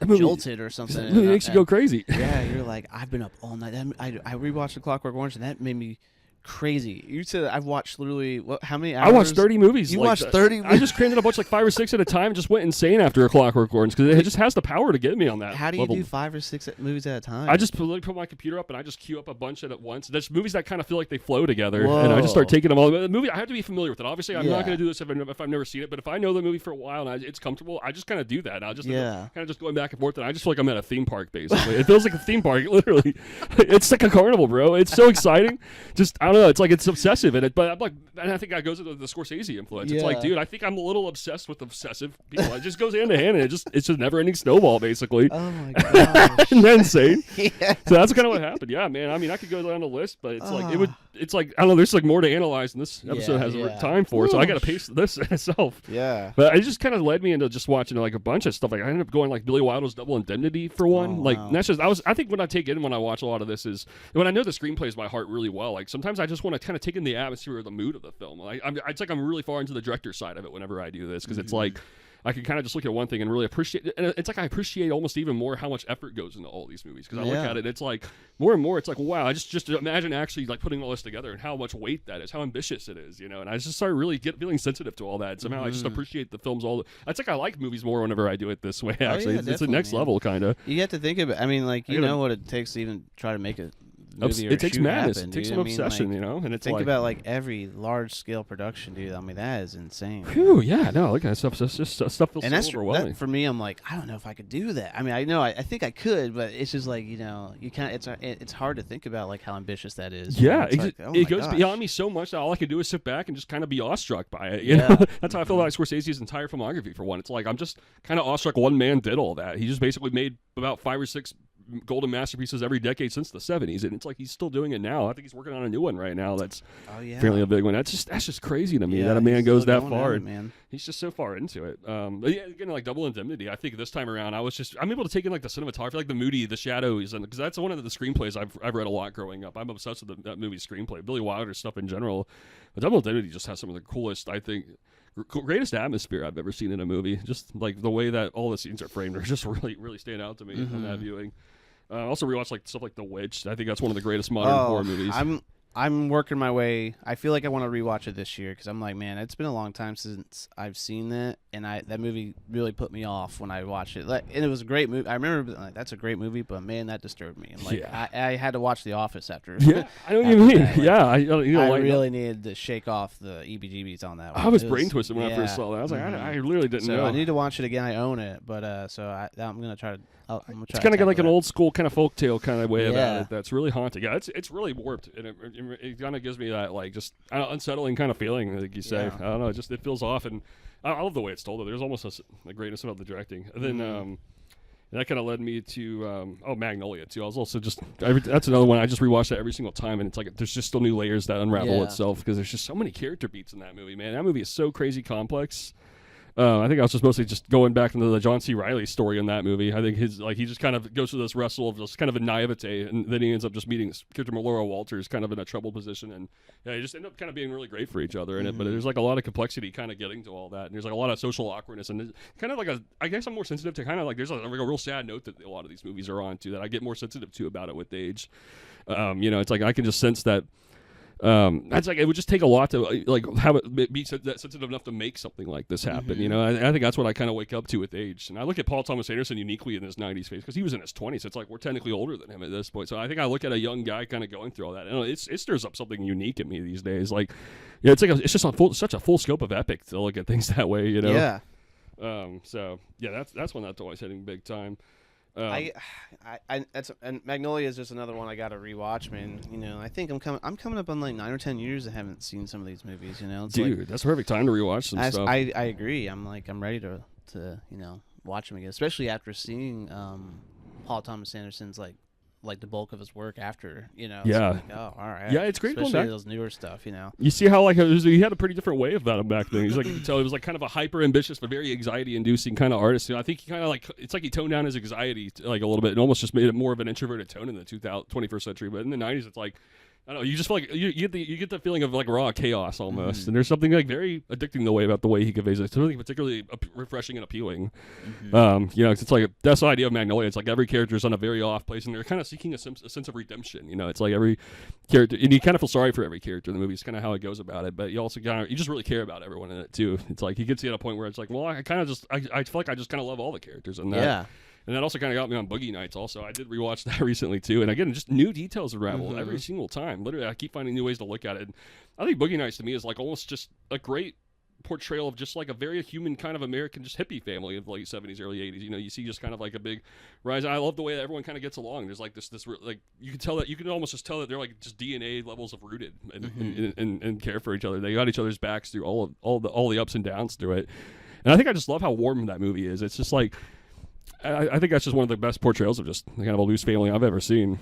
A: jolted or something.
B: It makes you go crazy.
A: Yeah, you're like, I've been up all night. I rewatched the Clockwork Orange, and that made me crazy. You said I've watched literally how many hours?
B: I watched 30 movies.
A: You watched 30
B: I just crammed in a bunch like 5 or 6 at a time and just went insane after A Clockwork Orange, because it just has the power to get me on that
A: How do you
B: level.
A: do 5 or 6 movies at a time?
B: I just put my computer up and I just queue up a bunch at once. There's movies that kind of feel like they flow together. Whoa. And I just start taking them all. The movie, I have to be familiar with it. Obviously, I'm not going to do this if I've never seen it, but if I know the movie for a while and it's comfortable, I just kind of do that. I'll just kind of just going back and forth, and I just feel like I'm at a theme park, basically. It feels like a theme park, literally. It's like a carnival, bro. It's so exciting. Just, I don't know, it's like it's obsessive in it, but I'm like, and I think that goes into the Scorsese influence. It's like, dude, I think I'm a little obsessed with obsessive people. It just goes hand to hand, and it's just never-ending snowball, basically.
A: Oh my gosh.
B: Isn't that insane? So that's kind of what happened. Yeah, man. I mean, I could go down the list, but it's like it's like, I don't know. There's like more to analyze, and this episode has time for it, so I got to pace this myself.
A: Yeah.
B: But it just kind of led me into just watching like a bunch of stuff. Like I ended up going like Billy Wilder's Double Indemnity for one. That's just I think what I take in when I watch a lot of this is when I know the screenplays by heart really well. Like sometimes I just want to kind of take in the atmosphere or the mood of the film. Like it's like I'm really far into the director side of it whenever I do this, because it's like I can kind of just look at one thing and really appreciate it. And it's like I appreciate almost even more how much effort goes into all these movies, because I look at it, it's like more and more, it's like, wow, I just imagine actually like putting all this together and how much weight that is, how ambitious it is, and I just started really feeling sensitive to all that. And somehow I just appreciate the films it's like I like movies more whenever I do it this way, actually. It's the next level, kind of.
A: You have to think of it. I mean, like, you know what it takes to even try to make it.
B: It takes madness.
A: Happen,
B: it takes some obsession, and it's
A: think about like every large scale production, dude. I mean, that is insane.
B: Phew, yeah, no, look at that stuff. It's just stuff feels so overwhelming.
A: That, for me, I'm like, I don't know if I could do that. I mean, I know, I think I could, but it's just like, you can't. It's hard to think about like how ambitious that is.
B: Yeah, it goes beyond me so much that all I can do is sit back and just kind of be awestruck by it. You know? That's how I feel about Scorsese's entire filmography. For one, it's like I'm just kind of awestruck. One man did all that. He just basically made about 5 or 6 golden masterpieces every decade since the 70s, and it's like he's still doing it now. I think he's working on a new one right now that's fairly a big one. That's just crazy to me that a man goes that far. Man. He's just so far into it. But yeah, again, like Double Indemnity, I think this time around I'm able to take in like the cinematography, like the moody, the shadows, and because that's one of the screenplays I've read a lot growing up. I'm obsessed with that movie's screenplay, Billy Wilder's stuff in general. But Double Indemnity just has some of the coolest, I think, greatest atmosphere I've ever seen in a movie. Just like the way that all the scenes are framed are just really stand out to me in that viewing. I also rewatched like stuff like The Witch. I think that's one of the greatest modern horror movies.
A: I'm working my way. I feel like I want to rewatch it this year because I'm like, man, it's been a long time since I've seen that, and that movie really put me off when I watched it. Like, and it was a great movie. I remember like, that's a great movie, but man, that disturbed me. I'm like, I had to watch The Office after.
B: Yeah, I know what you mean.
A: That. Like,
B: I
A: really needed to shake off the EBGBs on that one.
B: I was brain twisted when I first saw that. I was like, I really didn't know.
A: I need to watch it again. I own it, but I'm gonna try to.
B: It's kind of got like an old school kind of folktale kind of way about it that's really haunting. Yeah, it's really warped, and it kind of gives me that like just unsettling kind of feeling, like you say. I don't know, it feels off, and I love the way it's told. There's almost a greatness about the directing, and then that kind of led me to Magnolia too. I was also that's another one I just rewatched that every single time, and it's like there's just still new layers that unravel itself because there's just so many character beats in that movie. Man, that movie is so crazy complex. I think I was just mostly just going back into the John C. Reilly story in that movie. I think he just kind of goes through this wrestle of just kind of a naivete, and then he ends up just meeting this character Laura Walters kind of in a troubled position, and they just end up kind of being really great for each other in it. But there's like a lot of complexity kind of getting to all that, and there's like a lot of social awkwardness, and kind of like I guess I'm more sensitive to kind of like there's like a real sad note that a lot of these movies are on too that I get more sensitive to about it with age. It's like I can just sense that. That's like it would just take a lot to like have it be that sensitive enough to make something like this happen. I think that's what I kind of wake up to with age. And I look at Paul Thomas Anderson uniquely in his 90s phase because he was in his 20s. It's like we're technically older than him at this point. So I think I look at a young guy kind of going through all that, and it stirs up something unique in me these days. Like, it's like it's just such a full scope of epic to look at things that way.
A: Yeah.
B: That's one that's always hitting big time.
A: And Magnolia is just another one I got to rewatch, man. I think I'm coming up on like 9 or 10 years I haven't seen some of these movies. It's
B: dude,
A: like,
B: that's a perfect time to rewatch some stuff.
A: I agree. I'm ready to watch them again, especially after seeing Paul Thomas Anderson's like the bulk of his work after,
B: Yeah.
A: Like, oh, all right.
B: Yeah, it's great.
A: Especially those newer stuff,
B: You see how he had a pretty different way about him back then. He's like, you can tell he was like kind of a hyper ambitious but very anxiety inducing kind of artist. I think he kind of like it's like he toned down his anxiety like a little bit and almost just made it more of an introverted tone in the 21st century. But in the 90s, it's like, I don't know, you just feel like you get the feeling of like raw chaos almost, and there's something like very addicting about the way he conveys it. It's something particularly refreshing and appealing. It's like that's the idea of Magnolia. It's like every character is on a very off place, and they're kind of seeking a sense of redemption. It's like every character, and you kind of feel sorry for every character in the movie. It's kind of how it goes about it, but you also you just really care about everyone in it too. It's like you get to at a point where it's like, well, I feel like I just kind of love all the characters in that.
A: Yeah.
B: And that also kind of got me on Boogie Nights also. I did rewatch that recently too. And again, just new details unravel every single time. Literally, I keep finding new ways to look at it. And I think Boogie Nights to me is like almost just a great portrayal of just like a very human kind of American just hippie family of late 70s, early 80s. You see just kind of like a big rise. I love the way that everyone kind of gets along. There's like this like you can almost just tell that they're like just DNA levels of rooted and care for each other. They got each other's backs through all the ups and downs through it. And I think I just love how warm that movie is. It's just like I think that's just one of the best portrayals of just kind of a loose family I've ever seen.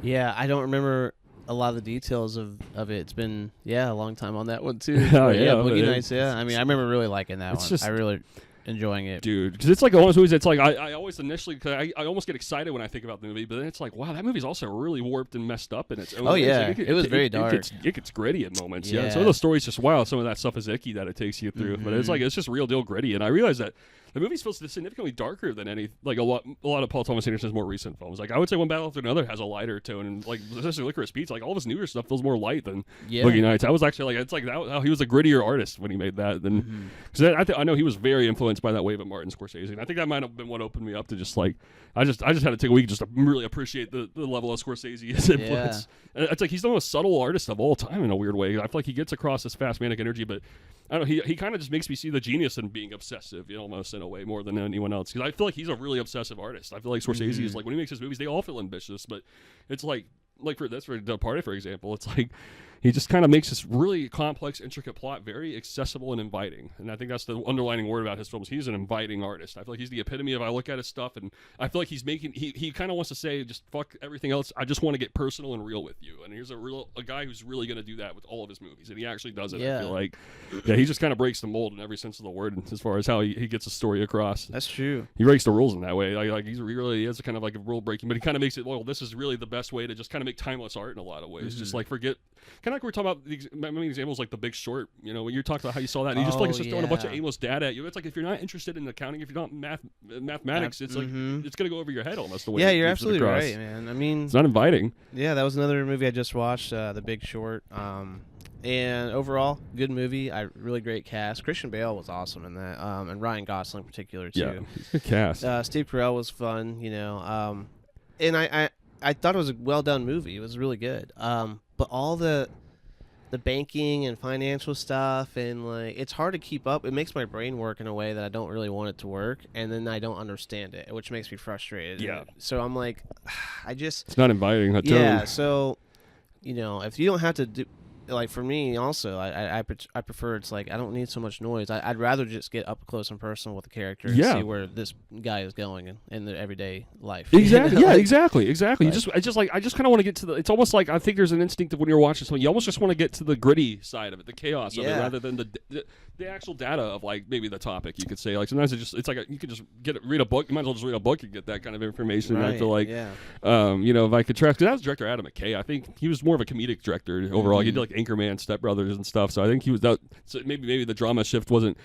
A: Yeah, I don't remember a lot of the details of it. It's been a long time on that one too. Boogie Nights. Yeah, I mean, I remember really liking that one. I really enjoying it,
B: dude. Because it's like one of those movies. It's like I always initially I almost get excited when I think about the movie, but then it's like, wow, that movie's also really warped and messed up in its own.
A: Oh yeah,
B: like,
A: it was very dark.
B: It gets gritty at moments. Yeah, some of the stories just some of that stuff is icky that it takes you through, but it's just real deal gritty. And I realize that the movie's supposed to be significantly darker than a lot of Paul Thomas Anderson's more recent films. Like I would say One Battle After Another has a lighter tone, and like especially Licorice Pizza, like all of his newer stuff feels more light than Boogie Nights. I was actually like, it's like how he was a grittier artist when he made that. Than because I know he was very influenced by that wave of Martin Scorsese, and I think that might have been what opened me up to just like I just had to take a week just to really appreciate the level of Scorsese's influence. And it's like he's the most subtle artist of all time in a weird way. I feel like he gets across this fast manic energy, but I don't know, he kind of just makes me see the genius in being obsessive, almost in a way more than anyone else. Because I feel like he's a really obsessive artist. I feel like Scorsese is like when he makes his movies, they all feel ambitious, but it's like for The Departed, for example, it's like he just kind of makes this really complex, intricate plot very accessible and inviting. And I think that's the underlining word about his films. He's an inviting artist. I feel like he's the epitome of, I look at his stuff and I feel like he's making, he kind of wants to say, just fuck everything else. I just want to get personal and real with you. And here's a guy who's really going to do that with all of his movies. And he actually does it. I feel like, he just kind of breaks the mold in every sense of the word as far as how he gets a story across.
A: That's true.
B: He breaks the rules in that way. Like he really is kind of like a rule breaking, but he kind of makes it, well, this is really the best way to just kind of make timeless art in a lot of ways. Just like forget, kind of like we're talking about examples like The Big Short, when you're talking about how you saw that, and you just it's just throwing a bunch of aimless data at you. It's like if you're not interested in accounting, if you're not mathematics, it's like it's gonna go over your head almost. The way
A: you're absolutely right, man. I mean,
B: it's not inviting.
A: Yeah, that was another movie I just watched, The Big Short. And overall, good movie. Really great cast. Christian Bale was awesome in that, and Ryan Gosling in particular too.
B: Yeah, good cast.
A: Steve Carell was fun, and I thought it was a well done movie. It was really good. But all the banking and financial stuff, and like, it's hard to keep up. It makes my brain work in a way that I don't really want it to work, and then I don't understand it, which makes me frustrated.
B: Yeah.
A: So I'm like,
B: it's not inviting.
A: So, if you don't have to do. Like for me, also, I prefer, it's like I don't need so much noise. I'd rather just get up close and personal with the character and see where this guy is going in the everyday life.
B: Exactly. Yeah. Exactly. Like, I just kind of want to get to the. It's almost like I think there's an instinct of when you're watching something, you almost just want to get to the gritty side of it, the chaos of it, rather than the actual data of like maybe the topic. You could say like sometimes it's like you could just read a book. You might as well just read a book and get that kind of information.
A: Right.
B: And I feel like if I could track, because that was director Adam McKay. I think he was more of a comedic director overall. He did like Anchorman, Step Brothers, and stuff. So I think he was that. So maybe the drama shift wasn't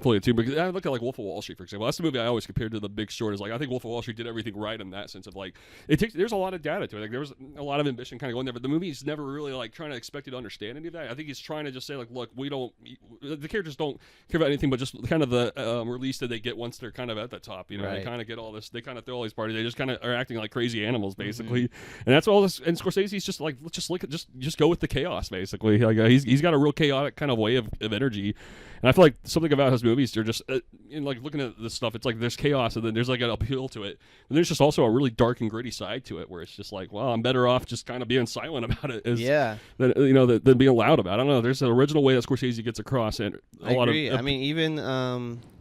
B: fully attuned. Because I look at like Wolf of Wall Street, for example. That's the movie I always compared to The Big Short. Is like I think Wolf of Wall Street did everything right in that sense of like there's a lot of data to it. Like there was a lot of ambition kind of going there, but the movie's never really like trying to expect you to understand any of that. I think he's trying to just say like, look, the characters don't care about anything but just kind of the release that they get once they're kind of at the top. They kind of get all this. They kind of throw all these parties. They just kind of are acting like crazy animals basically, and that's all this. And Scorsese's just like let's just look at just go with the chaos basically. Like he's got a real chaotic kind of way of energy. And I feel like something about his movies, they're just, in like looking at this stuff, it's like there's chaos and then there's like an appeal to it. And there's just also a really dark and gritty side to it where it's just like, well, I'm better off just kind of being silent about it than being loud about it. I don't know. There's an original way that Scorsese gets across. And
A: I agree. I mean, even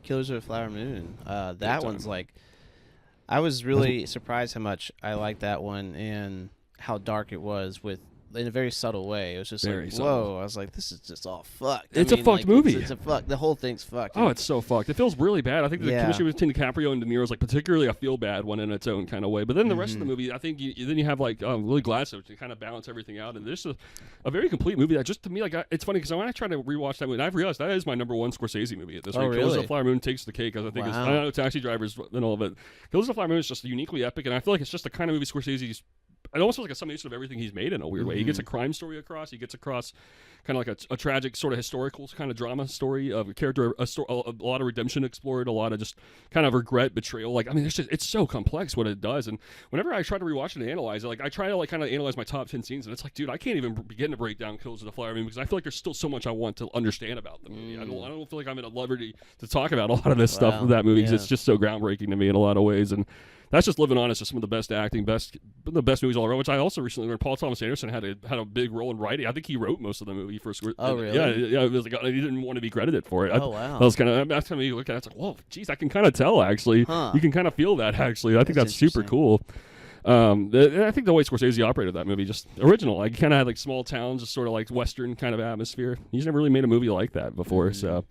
A: Killers of the Flower Moon, that one's like, I was really surprised how much I liked that one and how dark it was in a very subtle way. It was just very like, subtle. Whoa. I was like, this is just all fucked.
B: It's a fucked movie.
A: It's a fuck. The whole thing's fucked.
B: Oh, it's so fucked. It feels really bad. I think the chemistry between DiCaprio and De Niro is like particularly a feel bad one in its own kind of way. But then the rest of the movie, I think then you have like Lily Gladstone to kind of balance everything out. And there's a very complete movie that just to me, like, it's funny because when I try to rewatch that movie, and I've realized that is my number one Scorsese movie at this point. Killers of the Flower Moon takes the cake, because I think I know Taxi Drivers and all of it. Killers of the Flower Moon is just uniquely epic, and I feel like it's just the kind of movie Scorsese's. It almost feels like a summation of everything he's made in a weird way. He gets a crime story across. He gets across kind of like a tragic sort of historical kind of drama story of a character, a lot of redemption explored, a lot of just kind of regret, betrayal. Like, I mean, it's so complex what it does. And whenever I try to rewatch it and analyze it, like I try to like kind of analyze my top 10 scenes, and it's like, dude, I can't even begin to break down Killers of the Flower Moon because I feel like there's still so much I want to understand about the movie. I don't feel like I'm at liberty to talk about a lot of this stuff with that movie because it's just so groundbreaking to me in a lot of ways. And that's just living on. It's just some of the best acting, the best movies all around. Which I also recently learned Paul Thomas Anderson had a big role in writing. I think he wrote most of the movie for.
A: Oh, really?
B: Yeah. It was like, he didn't want to be credited for it.
A: Oh, wow.
B: That was kind of. That's time you look at it, it's like, whoa, geez, I can kind of tell actually. You can kind of feel that actually. I think that's super cool. I think the way Scorsese operated that movie just original. Like, kind of had like small towns, just sort of like Western kind of atmosphere. He's never really made a movie like that before, so.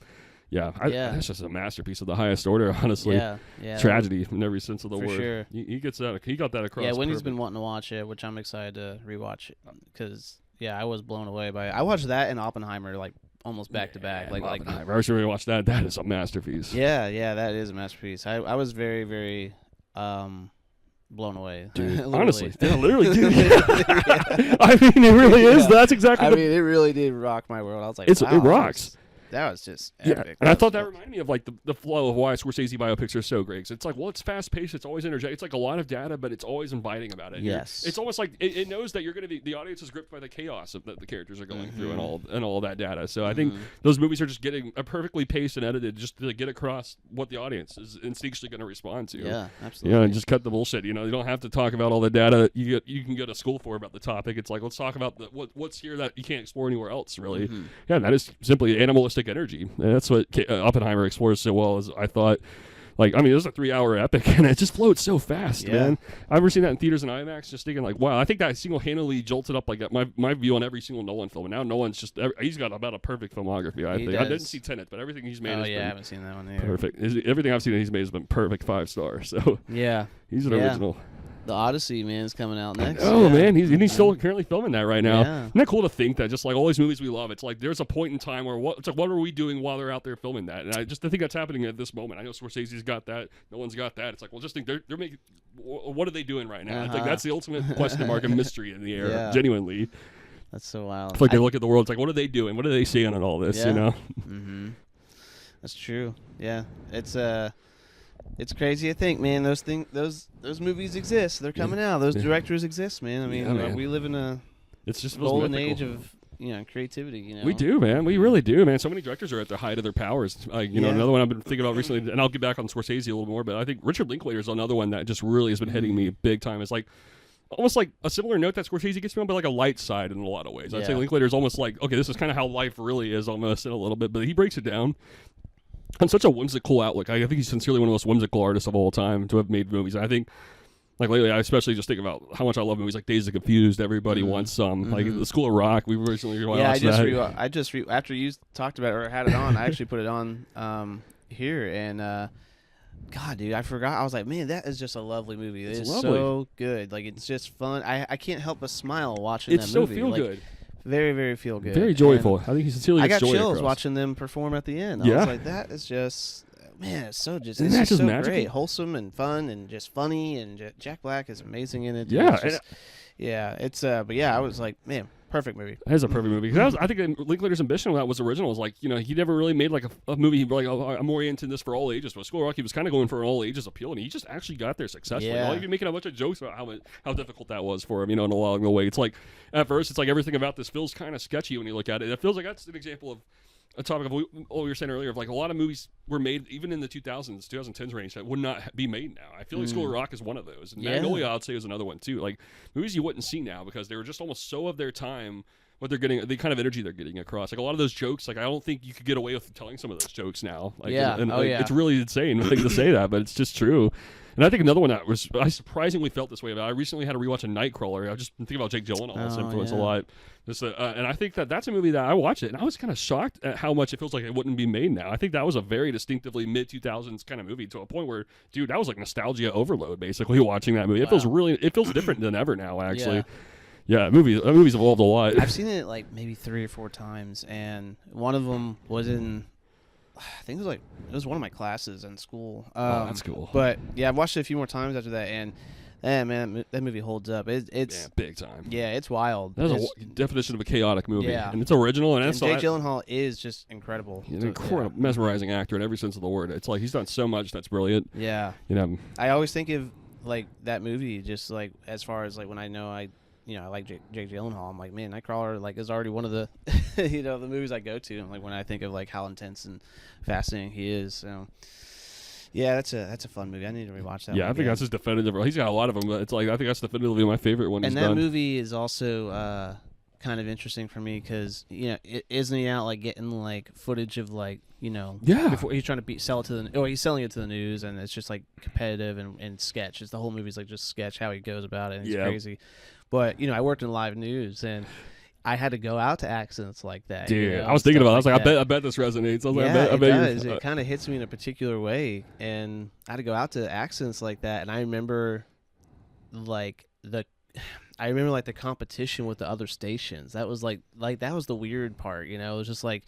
B: Yeah, that's just a masterpiece of the highest order, honestly.
A: Yeah.
B: Tragedy in every sense of the word.
A: Sure.
B: He gets that. He got that across.
A: Yeah, Wendy's been wanting to watch it, which I'm excited to rewatch it because I was blown away by it. I watched that and Oppenheimer like almost back to back. Like
B: Oppenheimer. I should really watch that. That is a masterpiece.
A: Yeah, that is a masterpiece. I was very, very blown away.
B: Dude, honestly. Yeah, literally, dude. I mean, it really is. That's exactly
A: it really did rock my world. I was like,
B: it
A: wow,
B: rocks.
A: just
B: yeah.
A: epic.
B: And I thought that reminded me of like the flow of why Scorsese biopics are so great. 'Cause it's like, well, it's fast paced, it's always energetic, it's like a lot of data, but it's always inviting about it.
A: Yes,
B: it's almost like it knows that you're going to be, the audience is gripped by the chaos that the characters are going through and all that data. So I think those movies are just getting perfectly paced and edited just to get across what the audience is instinctually going to respond to.
A: Yeah, absolutely.
B: Yeah, and just cut the bullshit. You don't have to talk about all the data you can go to school for about the topic. It's like, let's talk about what's here that you can't explore anywhere else, really. Yeah, that is simply animalistic energy. And that's what Oppenheimer explores so well, as I thought. Like, I mean, this is a 3-hour epic, and it just floats so fast, man. I've never seen that in theaters and IMAX, just thinking, like, wow, I think that single-handedly jolted up, like, my view on every single Nolan film. And now Nolan's just, he's got about a perfect filmography, I think. I didn't see Tenet, but everything he's made has been
A: I haven't seen that one either.
B: perfect. Everything I've seen he's made has been perfect 5-star, so
A: yeah.
B: He's an original.
A: The Odyssey, man, is coming out next.
B: Oh, man, he's still currently filming that right now.
A: Yeah.
B: Isn't that cool to think that just like all these movies we love, it's like there's a point in time where what are we doing while they're out there filming that? And I think that's happening at this moment. I know Scorsese's got that. No one's got that. It's like, well, just think they're making. What are they doing right now? I think that's the ultimate question mark and mystery in the air. Genuinely,
A: that's so wild.
B: It's like they look at the world. It's like, what are they doing? What are they seeing in all this? You know.
A: That's true. Yeah, it's crazy to think, man. Those movies exist. They're coming out. Those directors exist, man. I mean, we live in a golden age of creativity.
B: We do, man. We really do, man. So many directors are at the height of their powers. Another one I've been thinking about recently, and I'll get back on Scorsese a little more, but I think Richard Linklater is another one that just really has been hitting me big time. It's like almost like a similar note that Scorsese gets me on, but like a light side in a lot of ways. I'd say Linklater is almost like, okay, this is kind of how life really is, almost in a little bit, but he breaks it down on such a whimsical outlook. I think he's sincerely one of the most whimsical artists of all time to have made movies. And I think, like lately, I especially just think about how much I love movies like Dazed and Confused. Everybody wants some. Like The School of Rock. We recently watched that.
A: I just after you talked about it or had it on, I actually put it on here, and God, dude, I forgot. I was like, man, that is just a lovely movie. It's so good. Like, it's just fun. I can't help but smile watching that movie.
B: It's so feel good.
A: Very, very feel good.
B: Very joyful. I think he sincerely gets joy across.
A: I got chills watching them perform at the end. I was like, that is just, man, it's so just, it's just so magical? Great. Wholesome and fun and just funny. And Jack Black is amazing in it.
B: Yeah.
A: But yeah, I was like, man, perfect movie.
B: It is a perfect movie. Because I think Linklater's ambition with that was original. It was like, he never really made like a movie like, I'm oriented this for all ages. But School of Rock, he was kind of going for an all ages appeal, and he just actually got there successfully. Like, he'd be making a bunch of jokes about how difficult that was for him, and along the way. It's like, at first, it's like everything about this feels kind of sketchy when you look at it. It feels like that's an example of a topic of what we were saying earlier, of like a lot of movies were made even in the 2000s, 2010s range that would not be made now. I feel like School of Rock is one of those. And Magnolia, I'd say, is another one too. Like movies you wouldn't see now because they were just almost so of their time. What they're getting, the kind of energy they're getting across, like a lot of those jokes, like I don't think you could get away with telling some of those jokes now. Like, it's really insane to say that, but it's just true. And I think another one that I surprisingly felt this way about. I recently had to rewatch a Nightcrawler. I was just thinking about Jake Gyllenhaal's influence a lot. And I think that's a movie that I watched it, and I was kind of shocked at how much it feels like it wouldn't be made now. I think that was a very distinctively mid-2000s kind of movie, to a point where, dude, that was like nostalgia overload, basically, watching that movie. It feels different than ever now, actually. Yeah, movies evolved a lot.
A: I've seen it like maybe 3 or 4 times, and one of them was in, I think it was one of my classes in school.
B: That's cool.
A: But yeah, I've watched it a few more times after that, and man, that movie holds up. It's
B: big time.
A: Yeah, it's wild.
B: That's a definition of a chaotic movie. Yeah, and it's original, and
A: Jake Gyllenhaal is just incredible.
B: He's an incredible, mesmerizing actor in every sense of the word. It's like he's done so much that's brilliant.
A: Yeah, I always think of like that movie just like as far as like when I know I like Jake Gyllenhaal. I'm like, man, Nightcrawler like is already one of the the movies I go to. And like when I think of like how intense and fascinating he is. So yeah, that's a fun movie. I need to rewatch that. Yeah,
B: I think that's his definitive. He's got a lot of them, but it's like I think that's definitively my favorite one.
A: And that movie is also kind of interesting for me because isn't he out like getting like footage of like before he's trying to sell it to he's selling it to the news, and it's just like competitive and sketch. It's the whole movie's like just sketch how he goes about it. And it's crazy. But I worked in live news, and I had to go out to accents like that.
B: Dude, I was thinking about it. I was like, I bet this resonates. I was
A: it does. It kind of hits me in a particular way, and I had to go out to accents like that. And I remember, the competition with the other stations. That was like that was the weird part. It was just like,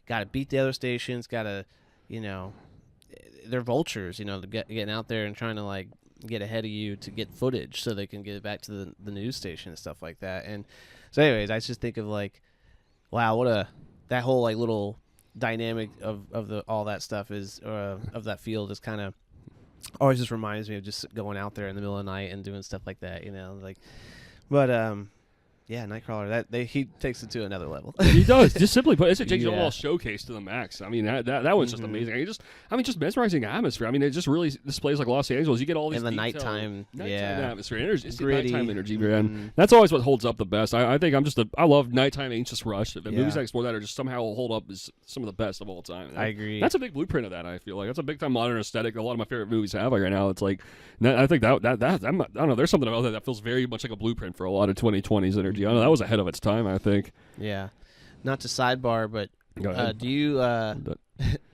A: gotta beat the other stations. Gotta, they're vultures. Getting out there and trying to like get ahead of you to get footage so they can get it back to the news station and stuff like that. And so anyways, I just think of like, wow, that whole like little dynamic of the all that stuff is of that field is kind of always just reminds me of just going out there in the middle of the night and doing stuff like that, like. But yeah, Nightcrawler, he takes it to another level.
B: He does. Just simply put, it's a Jake Gyllenhaal showcase to the max. I mean, that one's just amazing. Just mesmerizing atmosphere. I mean, it just really displays like Los Angeles. You get all these
A: in the nighttime
B: atmosphere, energy,
A: gritty
B: nighttime energy, man. That's always what holds up the best. I think I love nighttime anxious rush. The movies that explore that are just somehow hold up as some of the best of all time.
A: I agree.
B: That's a big blueprint of that. I feel like that's a big time modern aesthetic. A lot of my favorite movies have right now. It's like I think that I don't know. There's something about that feels very much like a blueprint for a lot of 2020s energy. I don't know, that was ahead of its time, I think.
A: Yeah. Not to sidebar, but do you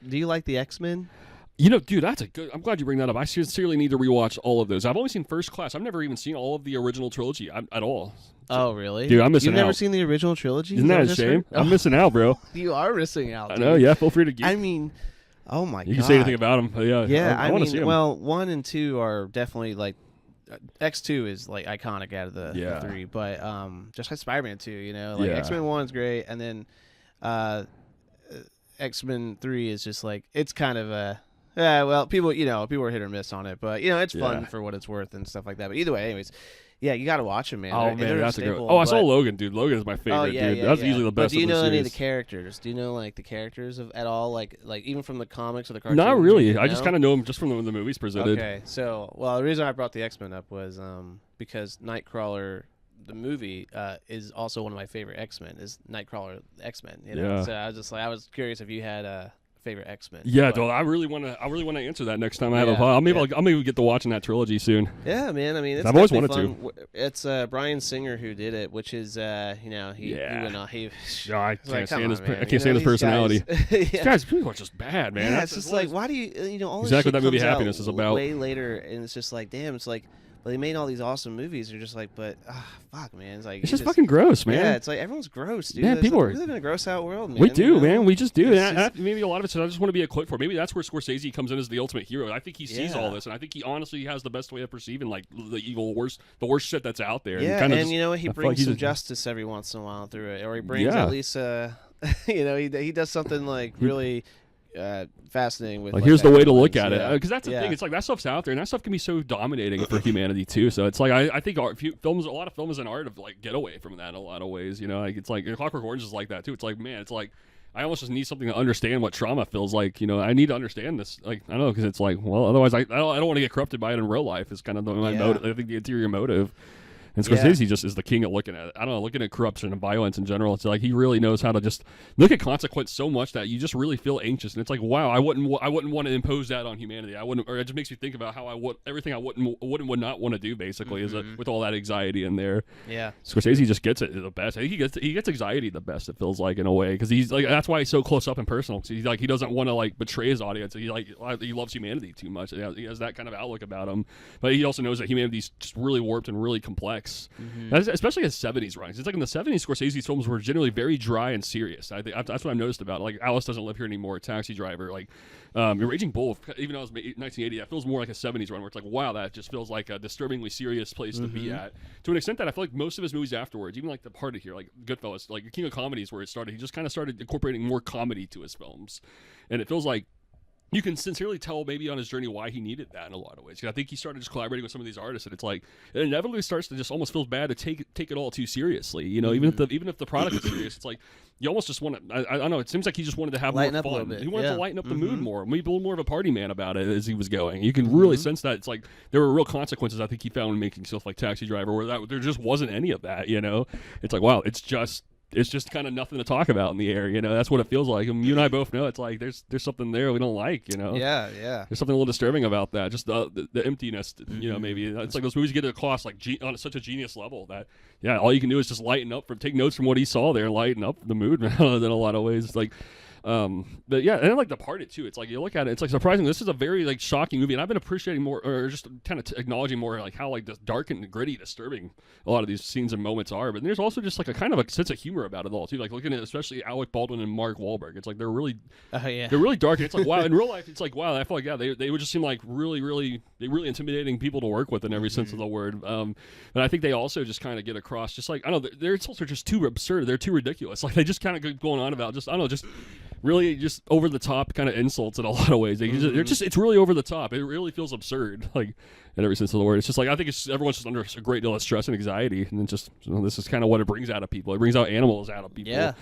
A: do you like the X-Men?
B: Dude, that's a good. I'm glad you bring that up. I sincerely need to rewatch all of those. I've only seen First Class. I've never even seen all of the original trilogy at all.
A: Oh, really?
B: Dude, I'm missing out.
A: You've never seen the original trilogy?
B: Isn't that a shame? I'm missing out, bro.
A: You are missing out, dude.
B: I know, yeah. Feel free to give.
A: I mean, oh my God.
B: You can say anything about them. Yeah.
A: Yeah,
B: I want to see them.
A: Well, 1 and 2 are definitely like, X2 is like iconic out of the 3, but just like Spider-Man 2, X-Men 1 is great, and then X-Men 3 is just like, it's kind of a people are hit or miss on it, but it's fun for what it's worth and stuff like that. But either way, anyways, yeah, you got to watch them, man.
B: Oh man, that's a good. Oh, I saw Logan, dude. Logan is my favorite, dude. That's easily the best.
A: But do you know any of the characters? Do you know like the characters at all? Like even from the comics or the cartoons?
B: Not really. I just kind of know them just from the movies presented.
A: Okay, so the reason I brought the X-Men up was because Nightcrawler, the movie, is also one of my favorite X-Men. Is Nightcrawler X-Men? So I was curious if you had a favorite X-Men.
B: Yeah, dude, I really want to answer that next time I have a pod. I'll maybe get to watching that trilogy soon.
A: Yeah, man. I mean, it's
B: I've always wanted
A: fun.
B: to.
A: It's Bryan Singer who did it, which is
B: I can't
A: like,
B: stand his.
A: man.
B: I can't stand his personality. These guys pretty much just bad, man.
A: Yeah, it's just like, why do you all this
B: exactly
A: shit
B: what that movie
A: comes
B: Happiness
A: out
B: is about.
A: way later, and it's just like, damn, it's like. But they made all these awesome movies. You're just like, but fuck, man. It's like
B: it's just fucking gross, man.
A: Yeah, it's like everyone's gross, dude.
B: Man, people
A: we live in a gross out world, man.
B: We do, man. We just do. Maybe a lot of it. I just want to be a click for. Maybe that's where Scorsese comes in as the ultimate hero. I think he sees all this, and I think he honestly has the best way of perceiving like the worst shit that's out there.
A: Yeah, and you know what? He brings some justice every once in a while through it, or he brings at least he does something like really. Fascinating with
B: here's the way to look at it, because that's the thing. It's like that stuff's out there, and that stuff can be so dominating for humanity too. So it's like I think a lot of film is an art of like get away from that in a lot of ways. Like it's like Clockwork Orange is like that too. It's like, man, it's like I almost just need something to understand what trauma feels like. I need to understand this. Like I don't know, because it's like, well, otherwise I don't want to get corrupted by it in real life. Is kind of my motive. I think the interior motive. And Scorsese just is the king at looking at it. I don't know, looking at corruption and violence in general. It's like he really knows how to just look at consequence so much that you just really feel anxious. And it's like, wow, I wouldn't want to impose that on humanity. I wouldn't, or it just makes me think about how everything I would not want to do. Basically, with all that anxiety in there.
A: Yeah, Scorsese
B: just gets it the best. I think he gets anxiety the best. It feels like in a way, because he's like that's why he's so close up and personal. Because he doesn't want to like betray his audience. He loves humanity too much. He has that kind of outlook about him. But he also knows that humanity's just really warped and really complex. Especially his 70s runs. It's like in the 70s, Scorsese's films were generally very dry and serious. I think that's what I've noticed about it. Like Alice Doesn't Live Here Anymore, Taxi Driver, like Raging Bull, even though it was 1980, that feels more like a 70s run where it's like, wow, that just feels like a disturbingly serious place to be at. To an extent that I feel like most of his movies afterwards, even like The Party here, like Goodfellas, like King of Comedies where it started, he just kind of started incorporating more comedy to his films. And it feels like you can sincerely tell maybe on his journey why he needed that in a lot of ways. I think he started just collaborating with some of these artists, and it's like it inevitably starts to just almost feel bad to take it all too seriously. Even if the product is serious, it's like you almost just want to. I don't know. It seems like he just wanted to have
A: lighten
B: more
A: up
B: fun.
A: A little bit.
B: He wanted to lighten up the mood more, maybe a little more of a party man about it as he was going. You can really sense that it's like there were real consequences. I think he found in making stuff like Taxi Driver, where there just wasn't any of that. It's like, wow, it's just kind of nothing to talk about in the air, That's what it feels like. And you and I both know it's like there's something there we don't like,
A: Yeah.
B: There's something a little disturbing about that. Just the emptiness, Maybe it's like those movies get across like on such a genius level that all you can do is just take notes from what he saw there and lighten up the mood in a lot of ways. It's like. But yeah, and like The Party too. It's like you look at it, it's like surprising. This is a very like shocking movie, and I've been appreciating more, or just kind of acknowledging more, like how like this dark and gritty, disturbing a lot of these scenes and moments are. But there's also just like a kind of a sense of humor about it all too. Like looking at especially Alec Baldwin and Mark Wahlberg, it's like they're really dark. And it's like wow, in real life, it's like wow. I feel like they would just seem like really intimidating people to work with in every sense of the word. But I think they also just kind of get across, just like I don't know, they're also just too absurd. They're too ridiculous. Like they just kind of going on about just I don't know, just. really just over the top kind of insults in a lot of ways. It's really over the top. It really feels absurd, like in every sense of the word. It's just like I think everyone's just under a great deal of stress and anxiety, and then just this is kind of what it brings out of people. It brings out animals out of people.
A: Yeah.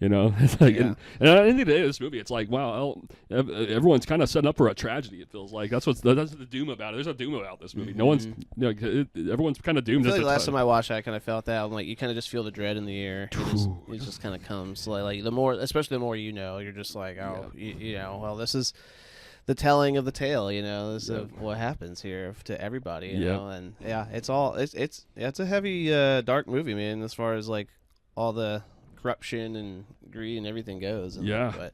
B: It's like, and at the end of the day, this movie, it's like, wow, everyone's kind of setting up for a tragedy. It feels like that's the doom about it. There's a doom about this movie. No one's, everyone's kind of doomed.
A: I feel like last time I watched it, I kind of felt that. I'm like, you kind of just feel the dread in the air. It just kind of comes like the more, especially the more you're just like, well, this is the telling of the tale. This is what happens here to everybody. You know, and it's a heavy, dark movie, man. As far as like all the corruption and greed and everything goes. But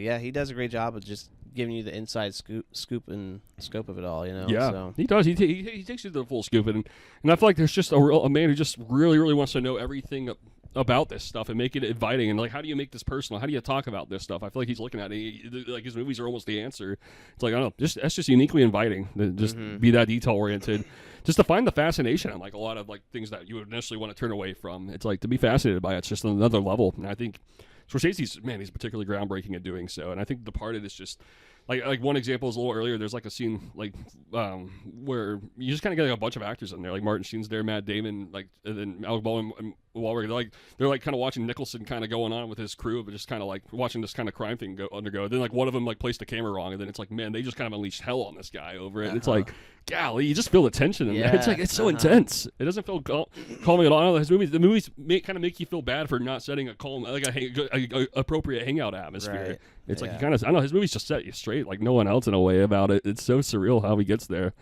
A: yeah, he does a great job of just giving you the inside scoop and scope of it all.
B: Yeah,
A: so.
B: He does. He takes you to the full scoop, and I feel like there's just a man who just really, really wants to know everything about this stuff and make it inviting. And like, how do you make this personal? How do you talk about this stuff? I feel like he's looking at it. Like his movies are almost the answer. It's like, I don't know, that's just uniquely inviting. To just be that detail oriented. Just to find the fascination on like a lot of like things that you would initially want to turn away from. It's like to be fascinated by it's just another level. And I think Scorsese's, he's particularly groundbreaking at doing so. And I think Departed is just like one example is a little earlier. There's like a scene like where you just kind of get like a bunch of actors in there, like Martin Sheen's there, Matt Damon, like and then Alec Baldwin and Wahlberg. They're like kind of watching Nicholson kind of going on with his crew, but just kind of like watching this kind of crime thing undergo. Then like one of them like placed the camera wrong, and then it's like, man, they just kind of unleashed hell on this guy over it. And it's like, golly, you just feel the tension in there. It's like it's so intense. It doesn't feel calming at all. The movies kind of make you feel bad for not setting a calm, like a appropriate hangout atmosphere. Right. It's like you kind of, I don't know, his movies just set you straight like no one else in a way about it. It's so surreal how he gets there.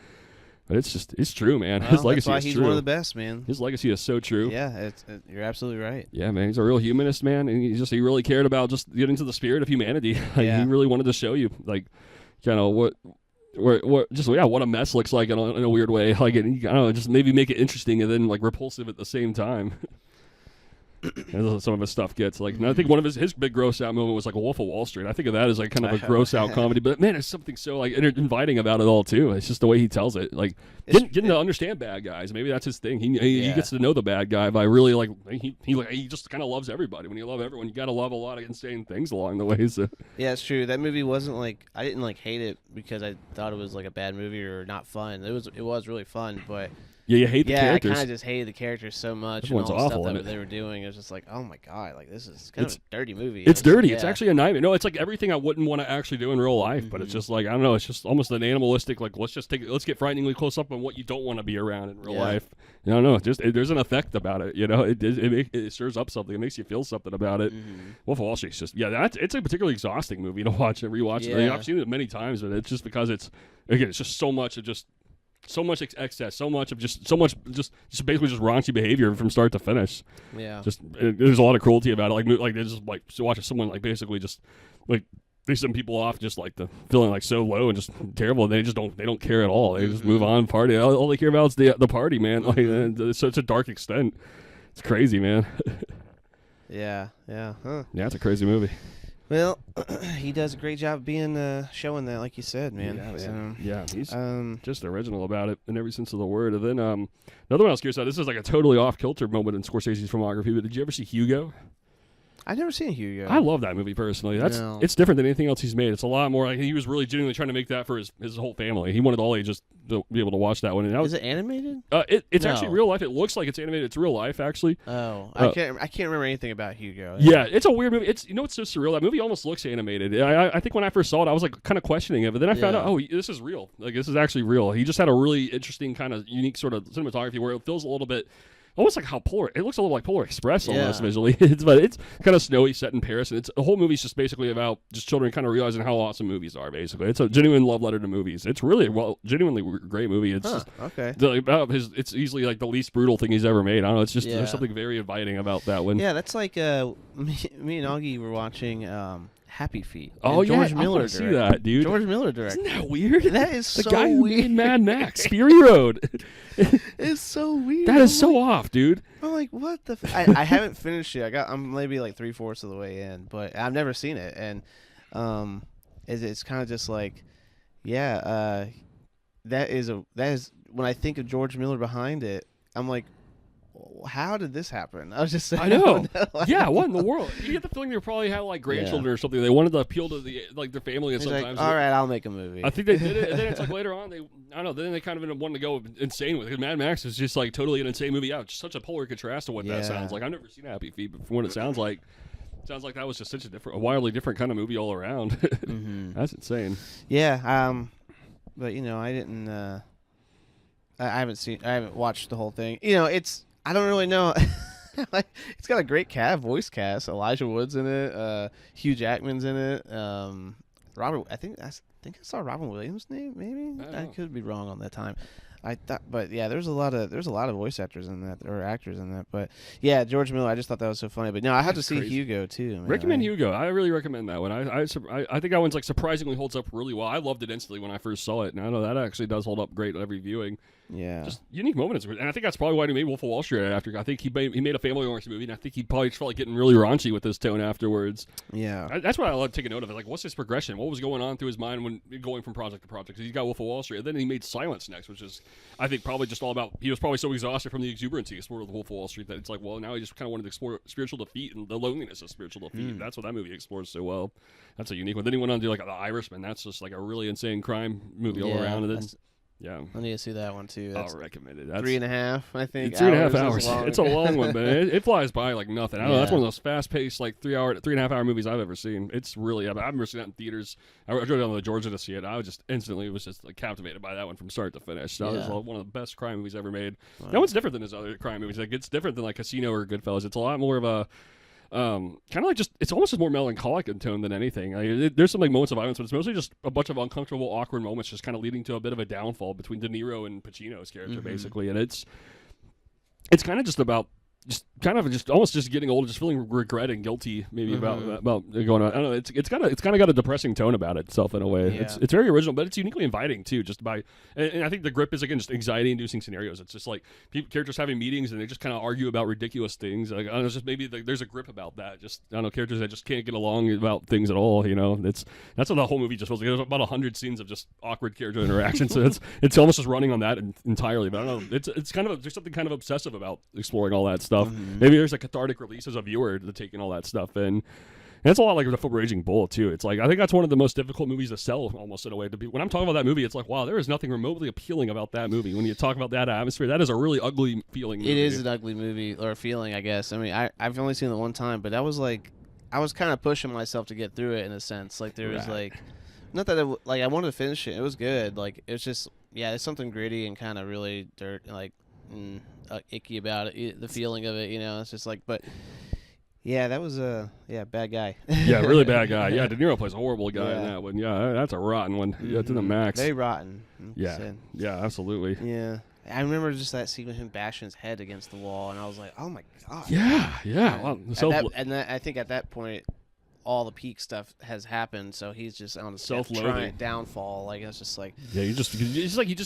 B: But it's true, man.
A: Well,
B: his legacy
A: that's why
B: is
A: he's
B: true.
A: One of the best, man.
B: His legacy is so true.
A: Yeah, you're absolutely right.
B: Yeah, man. He's a real humanist, man. And he really cared about just getting to the spirit of humanity. He really wanted to show you, like, kind of what a mess looks like in a weird way. Like, I don't know, just maybe make it interesting and then like repulsive at the same time. And some of his stuff gets like, and I think one of his big gross out moment was like a Wolf of Wall Street. I think of that as like kind of a gross out comedy, but man, there's something so like inviting about it all too. It's just the way he tells it, like getting to understand bad guys. Maybe that's his thing. He gets to know the bad guy by really like he just kind of loves everybody. When you love everyone, you got to love a lot of insane things along the way. So
A: yeah, it's true. That movie wasn't like, I didn't like hate it because I thought it was like a bad movie or not fun. It was really fun, but.
B: Yeah, you hate the characters.
A: I kind of just hated the characters so much.
B: Everyone's
A: and all
B: awful
A: the stuff
B: in
A: that
B: it.
A: they were doing. It was just like, oh my god, like this is kind of a dirty movie.
B: It's dirty. Yeah. It's actually a nightmare. No, it's like everything I wouldn't want to actually do in real life. But it's just like, I don't know. It's just almost an animalistic. Like let's get frighteningly close up on what you don't want to be around in real life. I don't know. There's an effect about it. It stirs up something. It makes you feel something about it. Wolf of Wall Street's just it's a particularly exhausting movie to watch and rewatch. Yeah. I mean, I've seen it many times, but it's just because it's just so much of just. So much excess, so much basically just raunchy behavior from start to finish.
A: Yeah,
B: there's a lot of cruelty about it. Like they just like watching someone like basically just like they send people off just like the feeling like so low and just terrible. And they don't care at all. They just move on, party. All they care about is the party, man. Like it's such a dark extent. It's crazy, man.
A: Yeah. Huh.
B: Yeah, it's a crazy movie.
A: Well, he does a great job being showing that, like you said, man.
B: He's just original about it in every sense of the word. And then another one I was curious about. This is like a totally off-kilter moment in Scorsese's filmography, but did you ever see Hugo?
A: I've never seen Hugo.
B: I love that movie personally. It's different than anything else he's made. It's a lot more like he was really genuinely trying to make that for his whole family. He wanted all ages to be able to watch that one. And
A: is it animated?
B: It's actually real life. It looks like it's animated. It's real life actually.
A: Oh, I can't remember anything about Hugo.
B: Yeah, it's a weird movie. It's it's so surreal. That movie almost looks animated. I think when I first saw it, I was like kind of questioning it, but then I found out, this is real. Like this is actually real. He just had a really interesting kind of unique sort of cinematography where it feels a little bit. Almost like how it looks a little like Polar Express almost visually. But it's kind of snowy, set in Paris, and the whole movie's just basically about just children kind of realizing how awesome movies are. Basically, it's a genuine love letter to movies. It's really genuinely great movie. It's just about it's easily like the least brutal thing he's ever made. I don't know. It's just there's something very inviting about that one.
A: Yeah, that's like me and Augie were watching. Happy Feet.
B: Oh,
A: George Miller.
B: I want to see that, dude.
A: George Miller directed.
B: Isn't that weird?
A: That is
B: the
A: so
B: guy who
A: weird.
B: made Mad Max, Fury Road.
A: It's so weird.
B: That is so off, dude.
A: I'm like, what the? I haven't finished it. I'm maybe like 3/4 of the way in, but I've never seen it, and it's kind of just like, that is when I think of George Miller behind it, I'm like, how did this happen? I was just saying,
B: I know.
A: like,
B: Yeah, what in the world? You get the feeling they probably had like grandchildren or something. They wanted to appeal to their family, and sometimes
A: like, all right, I'll make a movie.
B: I think they did it, and then it's like later on I don't know. Then they kind of ended up wanting to go insane with it. Mad Max is just like totally an insane movie. Yeah, it's such a polar contrast to what that sounds like. I've never seen Happy Feet, but from what it sounds like that was just such a wildly different kind of movie all around. That's insane.
A: Yeah, but I didn't. I haven't watched the whole thing. I don't really know. It's got a great voice cast. Elijah Wood's in it. Hugh Jackman's in it. Robert. I think I saw Robin Williams' name. Maybe I could be wrong on that time. I thought, but yeah, there's a lot of voice actors in that, or actors in that. But yeah, George Miller. I just thought that was so funny. But no, I have to see Hugo too. Man.
B: Recommend Hugo. I really recommend that one. I think that one's like surprisingly holds up really well. I loved it instantly when I first saw it, and I know that actually does hold up great at every viewing.
A: Yeah,
B: just unique moments, and I think that's probably why he made Wolf of Wall Street after. I think he made a family-oriented movie, and I think he probably just felt like getting really raunchy with his tone afterwards.
A: Yeah,
B: that's why I love taking note of it. Like, what's his progression? What was going on through his mind when going from project to project? Because he's got Wolf of Wall Street, and then he made Silence next, which is, I think, probably just all about. He was probably so exhausted from the exuberance he explored with Wolf of Wall Street that it's like, well, now he just kind of wanted to explore spiritual defeat and the loneliness of spiritual defeat. That's what that movie explores so well. That's a unique one. Then he went on to do like The Irishman. That's just like a really insane crime movie all around. And yeah,
A: I need to see that one too.
B: I'll recommend it. That's
A: 3.5, I think.
B: It's 3.5 hours. It's a long one, but it flies by like nothing. I don't know. That's one of those fast-paced, like 3.5 hour movies I've ever seen. It's really. I've never seen that in theaters. I drove down to Georgia to see it. I was just instantly like captivated by that one from start to finish. That was one of the best crime movies ever made. Wow. That one's different than his other crime movies. Like, it's different than like Casino or Goodfellas. It's a lot more of a kind of like it's almost just more melancholic in tone than anything. There's some like moments of violence, but it's mostly just a bunch of uncomfortable, awkward moments, just kind of leading to a bit of a downfall between De Niro and Pacino's character, basically. And it's kind of just about almost getting old, just feeling regret and guilty, maybe about going on. I don't know. It's kind of got a depressing tone about itself in a way. Yeah. It's very original, but it's uniquely inviting too. Just by and I think the grip is again just anxiety-inducing scenarios. It's just like characters having meetings and they just kind of argue about ridiculous things. Like, I don't know, it's just maybe there's a grip about that. Just I don't know, characters that just can't get along about things at all. That's what the whole movie just was. There's about 100 scenes of just awkward character interactions. So it's almost just running on that entirely. But I don't know. It's kind of there's something kind of obsessive about exploring all that stuff. Maybe there's a cathartic release as a viewer to taking all that stuff in. And it's a lot like the Raging Bull too. It's like I think that's one of the most difficult movies to sell, almost in a way. When I'm talking about that movie, it's like, wow, there is nothing remotely appealing about that movie. When you talk about that atmosphere, that is a really ugly feeling. Movie.
A: It is an ugly movie or feeling, I guess. I mean, I've only seen it one time, but that was like I was kind of pushing myself to get through it in a sense. Like there was like not that I wanted to finish it. It was good. Like it was just it's something gritty and kind of really icky about it, the feeling of it, it's just like, but yeah, that was bad guy.
B: Yeah, really bad guy. Yeah, De Niro plays a horrible guy in that one. Yeah, that's a rotten one. Yeah, to the max.
A: Very rotten.
B: Yeah, absolutely.
A: Yeah, I remember just that scene with him bashing his head against the wall, and I was like, oh my god.
B: Yeah. Well,
A: I think at that point, all the peak stuff has happened, so he's just on a
B: self-loathing
A: downfall. Like it's just like
B: you just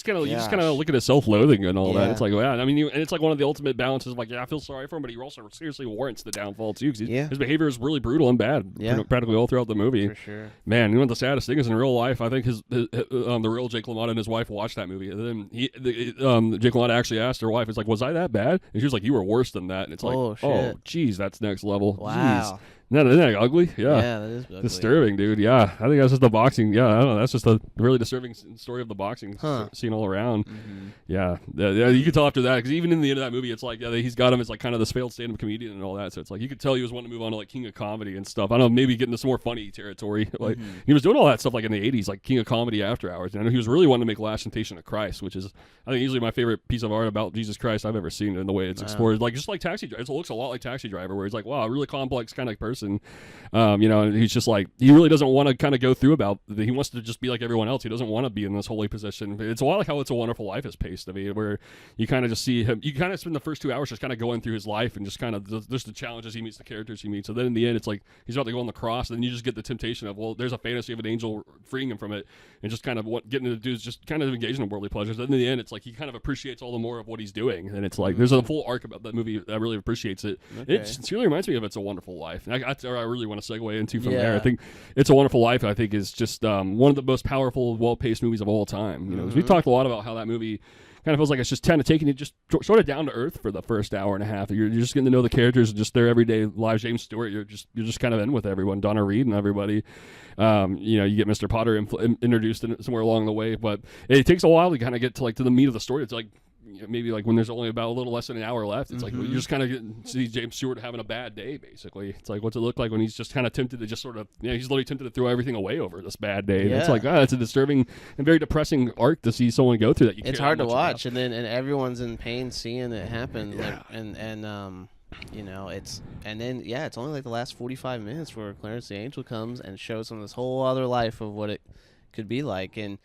B: kind of look at his self-loathing and all that. It's like, wow. I mean, and it's like one of the ultimate balances of like, I feel sorry for him, but he also seriously warrants the downfall too, because his behavior is really brutal and bad. Practically all throughout the movie.
A: For sure.
B: Man, you know what the saddest thing is in real life? I think the real Jake LaMotta and his wife watched that movie, and then Jake LaMotta actually asked her wife, "It's like, was I that bad?" And she was like, "You were worse than that." And it's like, oh, geez, that's next level.
A: Wow.
B: Jeez. Isn't that ugly? Yeah,
A: that is ugly.
B: Disturbing, dude. Yeah, I think that's just the boxing. Yeah, I don't know. That's just a really disturbing story of the boxing scene all around. Mm-hmm. Yeah, you could tell after that, because even in the end of that movie, it's like he's got him as like kind of this failed stand-up comedian and all that. So it's like you could tell he was wanting to move on to like King of Comedy and stuff. I don't know, maybe get into some more funny territory. Like he was doing all that stuff like in the '80s, like King of Comedy After Hours. And I know he was really wanting to make Last Temptation of Christ, which is I think easily my favorite piece of art about Jesus Christ I've ever seen in the way it's explored. Like just like Taxi Driver, it looks a lot like Taxi Driver, where he's like, wow, a really complex kind of person. And he's just like, he really doesn't want to kind of go through he wants to just be like everyone else. He doesn't want to be in this holy position. It's a lot like how It's a Wonderful Life is paced to me, where you kind of just see him, you kind of spend the first 2 hours just kind of going through his life and just kind of just the challenges he meets, the characters he meets. So then in the end, it's like he's about to go on the cross, and then you just get the temptation of, well, there's a fantasy of an angel freeing him from it, and just kind of getting to do is just kind of engage in worldly pleasures. Then in the end, it's like he kind of appreciates all the more of what he's doing, and it's like there's a full arc about that movie that really appreciates it. Okay. It sincerely reminds me of It's a Wonderful Life. And I really want to segue into from there. I think It's a Wonderful Life, I think, is just one of the most powerful, well-paced movies of all time. Because we talked a lot about how that movie kind of feels like it's just kind of taking it just sort of down to earth for the first hour and a half. You're just getting to know the characters and just their everyday lives. James Stewart, you're just kind of in with everyone. Donna Reed and everybody. You get Mr. Potter introduced in somewhere along the way, but it takes a while to kind of get to the meat of the story. It's like maybe like when there's only about a little less than an hour left. It's like you just kind of see James Stewart having a bad day, basically. It's like, what's it look like when he's just kind of tempted to just sort of, he's literally tempted to throw everything away over this bad day. And it's like, it's a disturbing and very depressing arc to see someone go through that.
A: It's hard to watch, and everyone's in pain seeing it happen. It's only like the last 45 minutes where Clarence the Angel comes and shows them this whole other life of what it could be like, and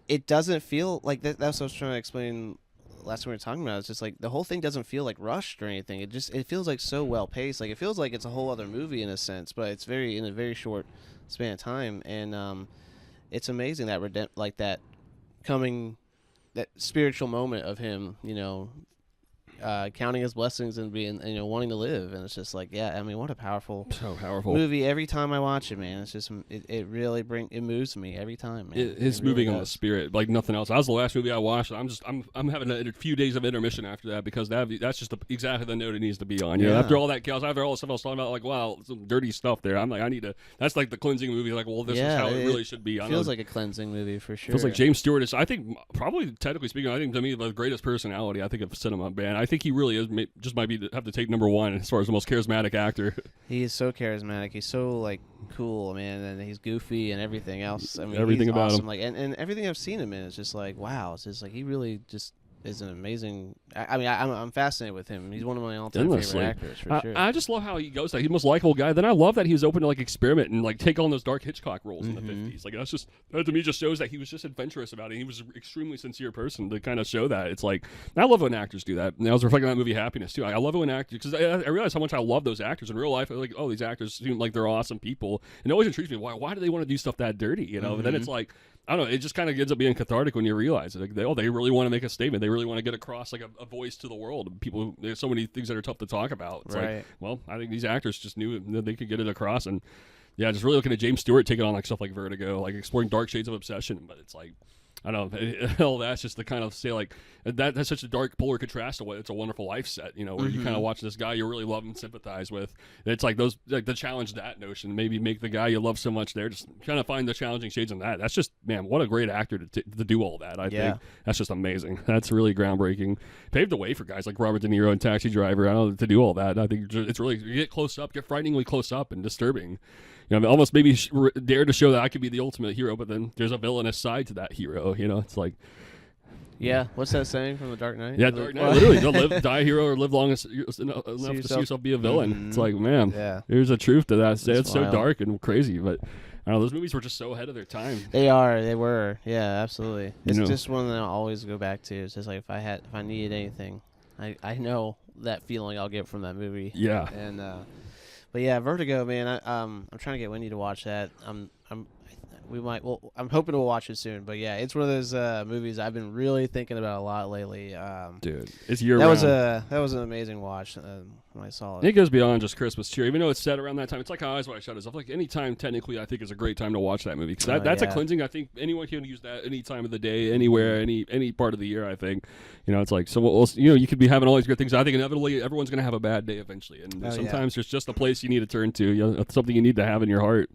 A: it doesn't feel like that. That's what I was trying to explain last time we were talking about. It's just like the whole thing doesn't feel like rushed or anything. It feels like so well paced. Like it feels like it's a whole other movie in a sense, but it's in a very short span of time, and it's amazing that that spiritual moment of him, counting his blessings and being, wanting to live. And it's just like, what a powerful movie. Every time I watch it, man, it's just, it really it moves me every time, man.
B: It's really moving on the spirit like nothing else. That was the last movie I watched. I'm having a few days of intermission after that, because that's just exactly the note it needs to be on. After all that chaos, after all the stuff I was talking about, like, wow, some dirty stuff there. I'm like, that's like the cleansing movie. Like, well, this is how it really should be.
A: Feels like a cleansing movie for sure.
B: Feels like James Stewart is, I think, probably technically speaking, I think to me the greatest personality I think of cinema, man. I think he really is, have to take number one as far as the most charismatic actor.
A: He is so charismatic. He's so cool, man, and he's goofy and everything else. I mean,
B: everything
A: he's
B: about
A: awesome.
B: him.
A: And everything I've seen him in is just like, wow. It's just like he really just is an amazing. I'm fascinated with him. He's one of my all-time favorite actors for sure.
B: I just love how he goes. He's the most likable guy. Then I love that he was open to experiment and take on those dark Hitchcock roles in the 50s. Like that to me just shows that he was just adventurous about it. He was an extremely sincere person to kind of show that. It's like, I love when actors do that. And I was reflecting on that movie Happiness too. I love it when actors, because I realize how much I love those actors in real life. I'm like, oh, these actors seem like they're awesome people, and it always intrigues me. Why do they want to do stuff that dirty? But then it's like, I don't know. It just kind of ends up being cathartic when you realize it. They really want to make a statement. They really want to get across a voice to the world. People, there's so many things that are tough to talk about. It's like, well, I think these actors just knew that they could get it across. And just really looking at James Stewart taking on stuff like Vertigo, exploring dark shades of obsession. But it's like, I don't know. All that's just to kind of say that's such a dark polar contrast to what It's a Wonderful Life set. Where you kind of watch this guy you really love and sympathize with. It's like those the challenge that notion. Maybe make the guy you love so much there. Just kind of find the challenging shades in that. That's just, man, what a great actor to do all that. I think that's just amazing. That's really groundbreaking. Paved the way for guys like Robert De Niro and Taxi Driver. I don't know, to do all that. I think it's really, you get close up, get frighteningly close up and disturbing. Almost maybe dare to show that I could be the ultimate hero, but then there's a villainous side to that hero. It's like,
A: what's that saying from The Dark Knight?
B: Yeah, Dark Knight. Literally, don't die a hero or live long enough to see yourself be a villain. It's like, man, there's a truth to that. It's so dark and crazy, but I don't know, those movies were just so ahead of their time.
A: They were. Yeah, absolutely. It's just one that I'll always go back to. It's just like if I needed anything, I know that feeling I'll get from that movie.
B: Yeah.
A: And but yeah, Vertigo, man. I'm trying to get Wendy to watch that. I'm hoping to watch it soon. But yeah, it's one of those movies I've been really thinking about a lot lately.
B: Dude, it's year round.
A: That was an amazing watch when I saw it.
B: It goes beyond just Christmas cheer, even though it's set around that time. It's like how Eyes Wide Shut is. Like any time, technically, I think is a great time to watch that movie, because that's a cleansing. I think anyone can use that any time of the day, anywhere, any part of the year. I think, it's like, so you could be having all these good things. I think inevitably everyone's going to have a bad day eventually, and sometimes there's just a place you need to turn to. Something you need to have in your heart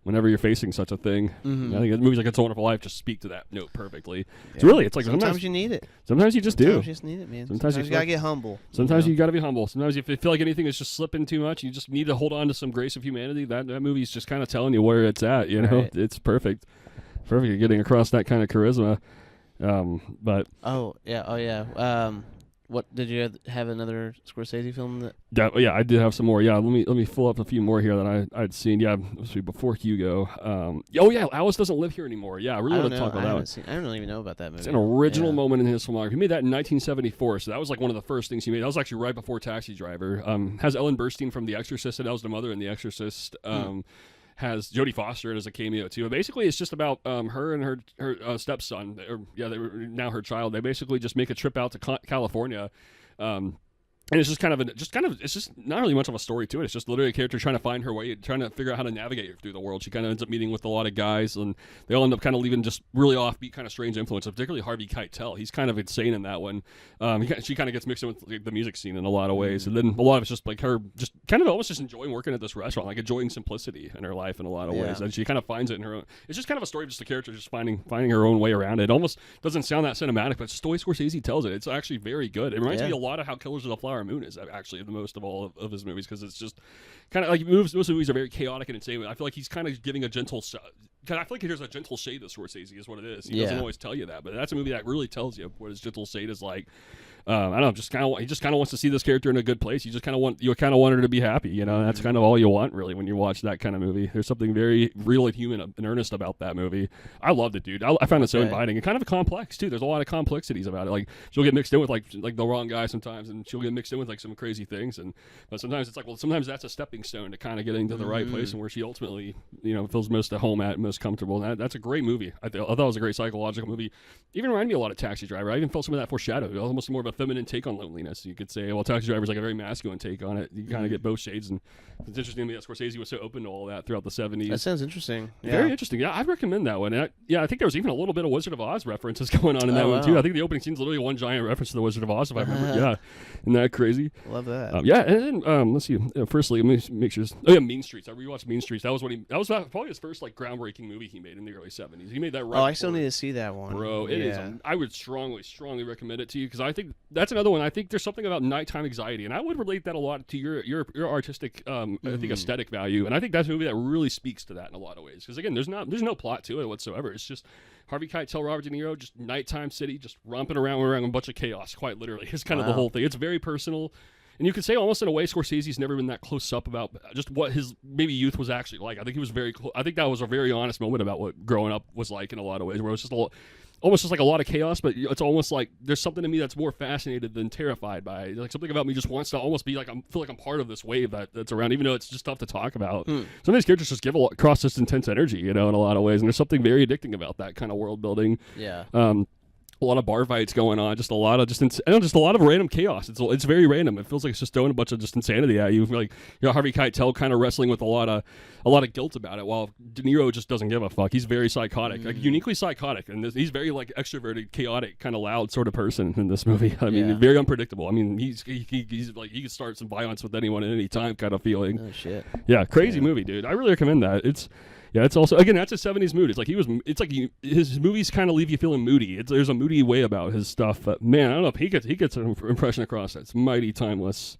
B: whenever you're facing such a thing. I think movies like It's a Wonderful Life just speak to that note perfectly. Yeah. It's like
A: sometimes you need it.
B: Sometimes you just do.
A: Sometimes you just need it, man. Sometimes you gotta get humble.
B: Sometimes you gotta be humble. Sometimes if you feel like anything is just slipping too much, you just need to hold on to some grace of humanity. That movie's just kind of telling you where it's at. Right. It's perfect at getting across that kind of charisma. But
A: what did you have another Scorsese film that?
B: Yeah, I did have some more. Yeah, let me fill up a few more here that I'd seen. Yeah, before Hugo. Alice Doesn't Live Here Anymore. Yeah, I really want to talk about that.
A: I don't even know about that movie.
B: It's an original moment in his filmography. He made that in 1974, so that was one of the first things he made. That was actually right before Taxi Driver. Has Ellen Burstyn from The Exorcist, and that was the mother in The Exorcist. Has Jodie Foster in as a cameo too. And basically, it's just about her and her stepson. They were now her child. They basically just make a trip out to California, And it's it's just not really much of a story to it. It's just literally a character trying to find her way, trying to figure out how to navigate through the world. She kind of ends up meeting with a lot of guys, and they all end up kind of leaving just really offbeat, kind of strange influence, particularly Harvey Keitel. He's kind of insane in that one. She kind of gets mixed in with like, the music scene in a lot of ways. And then a lot of it's just like her just kind of almost just enjoying working at this restaurant, like enjoying simplicity in her life in a lot of ways. And she kind of finds it in her own. It's just kind of a story of just a character just finding her own way around it. It almost doesn't sound that cinematic, but it's just the way Scorsese tells it. It's actually very good. It reminds me a lot of how Killers of the Flower Moon is actually the most of all of his movies, because it's just kind of like most movies are very chaotic and insane. I feel like he's kind of giving a gentle I feel like there's a gentle shade to Scorsese is what it is. He doesn't always tell you that, but that's a movie that really tells you what his gentle shade is like. I don't know, he just kind of wants to see this character in a good place. You just kind of want her to be happy, you know. And that's kind of all you want, really, when you watch that kind of movie. There's something very real and human and earnest about that movie. I loved it, dude. I found it so inviting and kind of complex too. There's a lot of complexities about it. Like she'll get mixed in with like the wrong guy sometimes, and she'll get mixed in with like some crazy things. But sometimes it's like, well, sometimes that's a stepping stone to kind of getting to the right place and where she ultimately, you know, feels most at home at, most comfortable. And that's a great movie. I thought it was a great psychological movie. Even reminded me a lot of Taxi Driver. I even felt some of that foreshadowed. Almost more of a feminine take on loneliness. You could say, well, Taxi Driver is like a very masculine take on it. You kind of get both shades, and it's interesting to me that Scorsese was so open to all that throughout the 70s.
A: That sounds interesting.
B: Very interesting. Yeah, I'd recommend that one. And I think there was even a little bit of Wizard of Oz references going on in that one too. I think the opening scene's literally one giant reference to the Wizard of Oz, if I remember. Yeah, isn't that crazy?
A: Love that.
B: And then let's see. Firstly, let me make sure. Mean Streets. I rewatched Mean Streets. That was probably his first like groundbreaking movie he made in the early 70s. He made that right.
A: Oh, I still need to see that one,
B: bro. It is. I would strongly recommend it to you, because I think that's another one. I think there's something about nighttime anxiety, and I would relate that a lot to your artistic I think aesthetic value, and I think that's a movie that really speaks to that in a lot of ways, because again, there's no plot to it whatsoever. It's just Harvey Keitel, Robert De Niro, just nighttime city, just romping around a bunch of chaos, quite literally. It's kind of the whole thing. It's very personal, and you could say almost in a way Scorsese's never been that close up about just what his maybe youth was actually like. I think he was I think that was a very honest moment about what growing up was like in a lot of ways, where it was just almost just like a lot of chaos, but it's almost like there's something in me that's more fascinated than terrified by it. Like something about me just wants to almost be like, feel like I'm part of this wave that's around, even though it's just tough to talk about. Some of these characters just give across this intense energy, you know, in a lot of ways, and there's something very addicting about that kind of world building.
A: Yeah.
B: A lot of bar fights going on, just a lot of random chaos. It's very random. It feels like it's just throwing a bunch of just insanity at you. Like, you know, Harvey Keitel kind of wrestling with a lot of guilt about it, while De Niro just doesn't give a fuck. He's very psychotic, like uniquely psychotic, and he's very like extroverted, chaotic, kind of loud sort of person in this movie. I mean, very unpredictable. I mean, he's like he can start some violence with anyone at any time, kind of feeling.
A: Oh shit.
B: Yeah, crazy movie, dude. I really recommend that. It's also, again, that's a 70s mood. It's like his movies kind of leave you feeling moody. There's a moody way about his stuff, but man, I don't know if he gets an impression across that's mighty timeless.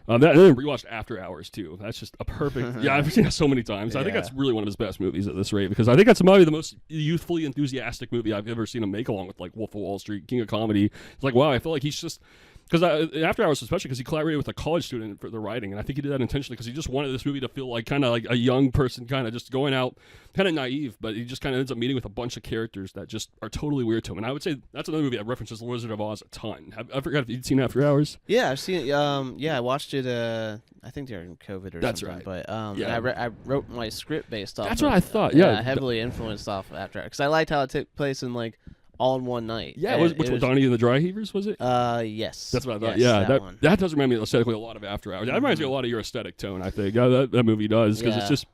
B: And then rewatched After Hours too. That's just a perfect. Yeah, I've seen it so many times. I think that's really one of his best movies at this rate, because I think that's probably the most youthfully enthusiastic movie I've ever seen him make, along with like Wolf of Wall Street, King of Comedy. It's like, wow, I feel like he's just. Because After Hours, especially because he collaborated with a college student for the writing, and I think he did that intentionally because he just wanted this movie to feel like kind of like a young person, kind of just going out, kind of naive, but he just kind of ends up meeting with a bunch of characters that just are totally weird to him. And I would say that's another movie that references The Wizard of Oz a ton. I forgot if you'd seen After Hours.
A: Yeah, I've seen it. I watched it. I think during COVID or
B: that's
A: something.
B: Right.
A: But I wrote my script based off.
B: That's what I thought. Yeah,
A: heavily influenced off After Hours, because I liked how it took place in like. All in one night.
B: Yeah, which one, Donnie and the Dry Heavers, was it?
A: Yes.
B: That's what I thought.
A: Yes,
B: yeah, that does remind me aesthetically a lot of After Hours. That reminds me a lot of your aesthetic tone, I think. Yeah, that movie does, because it's just.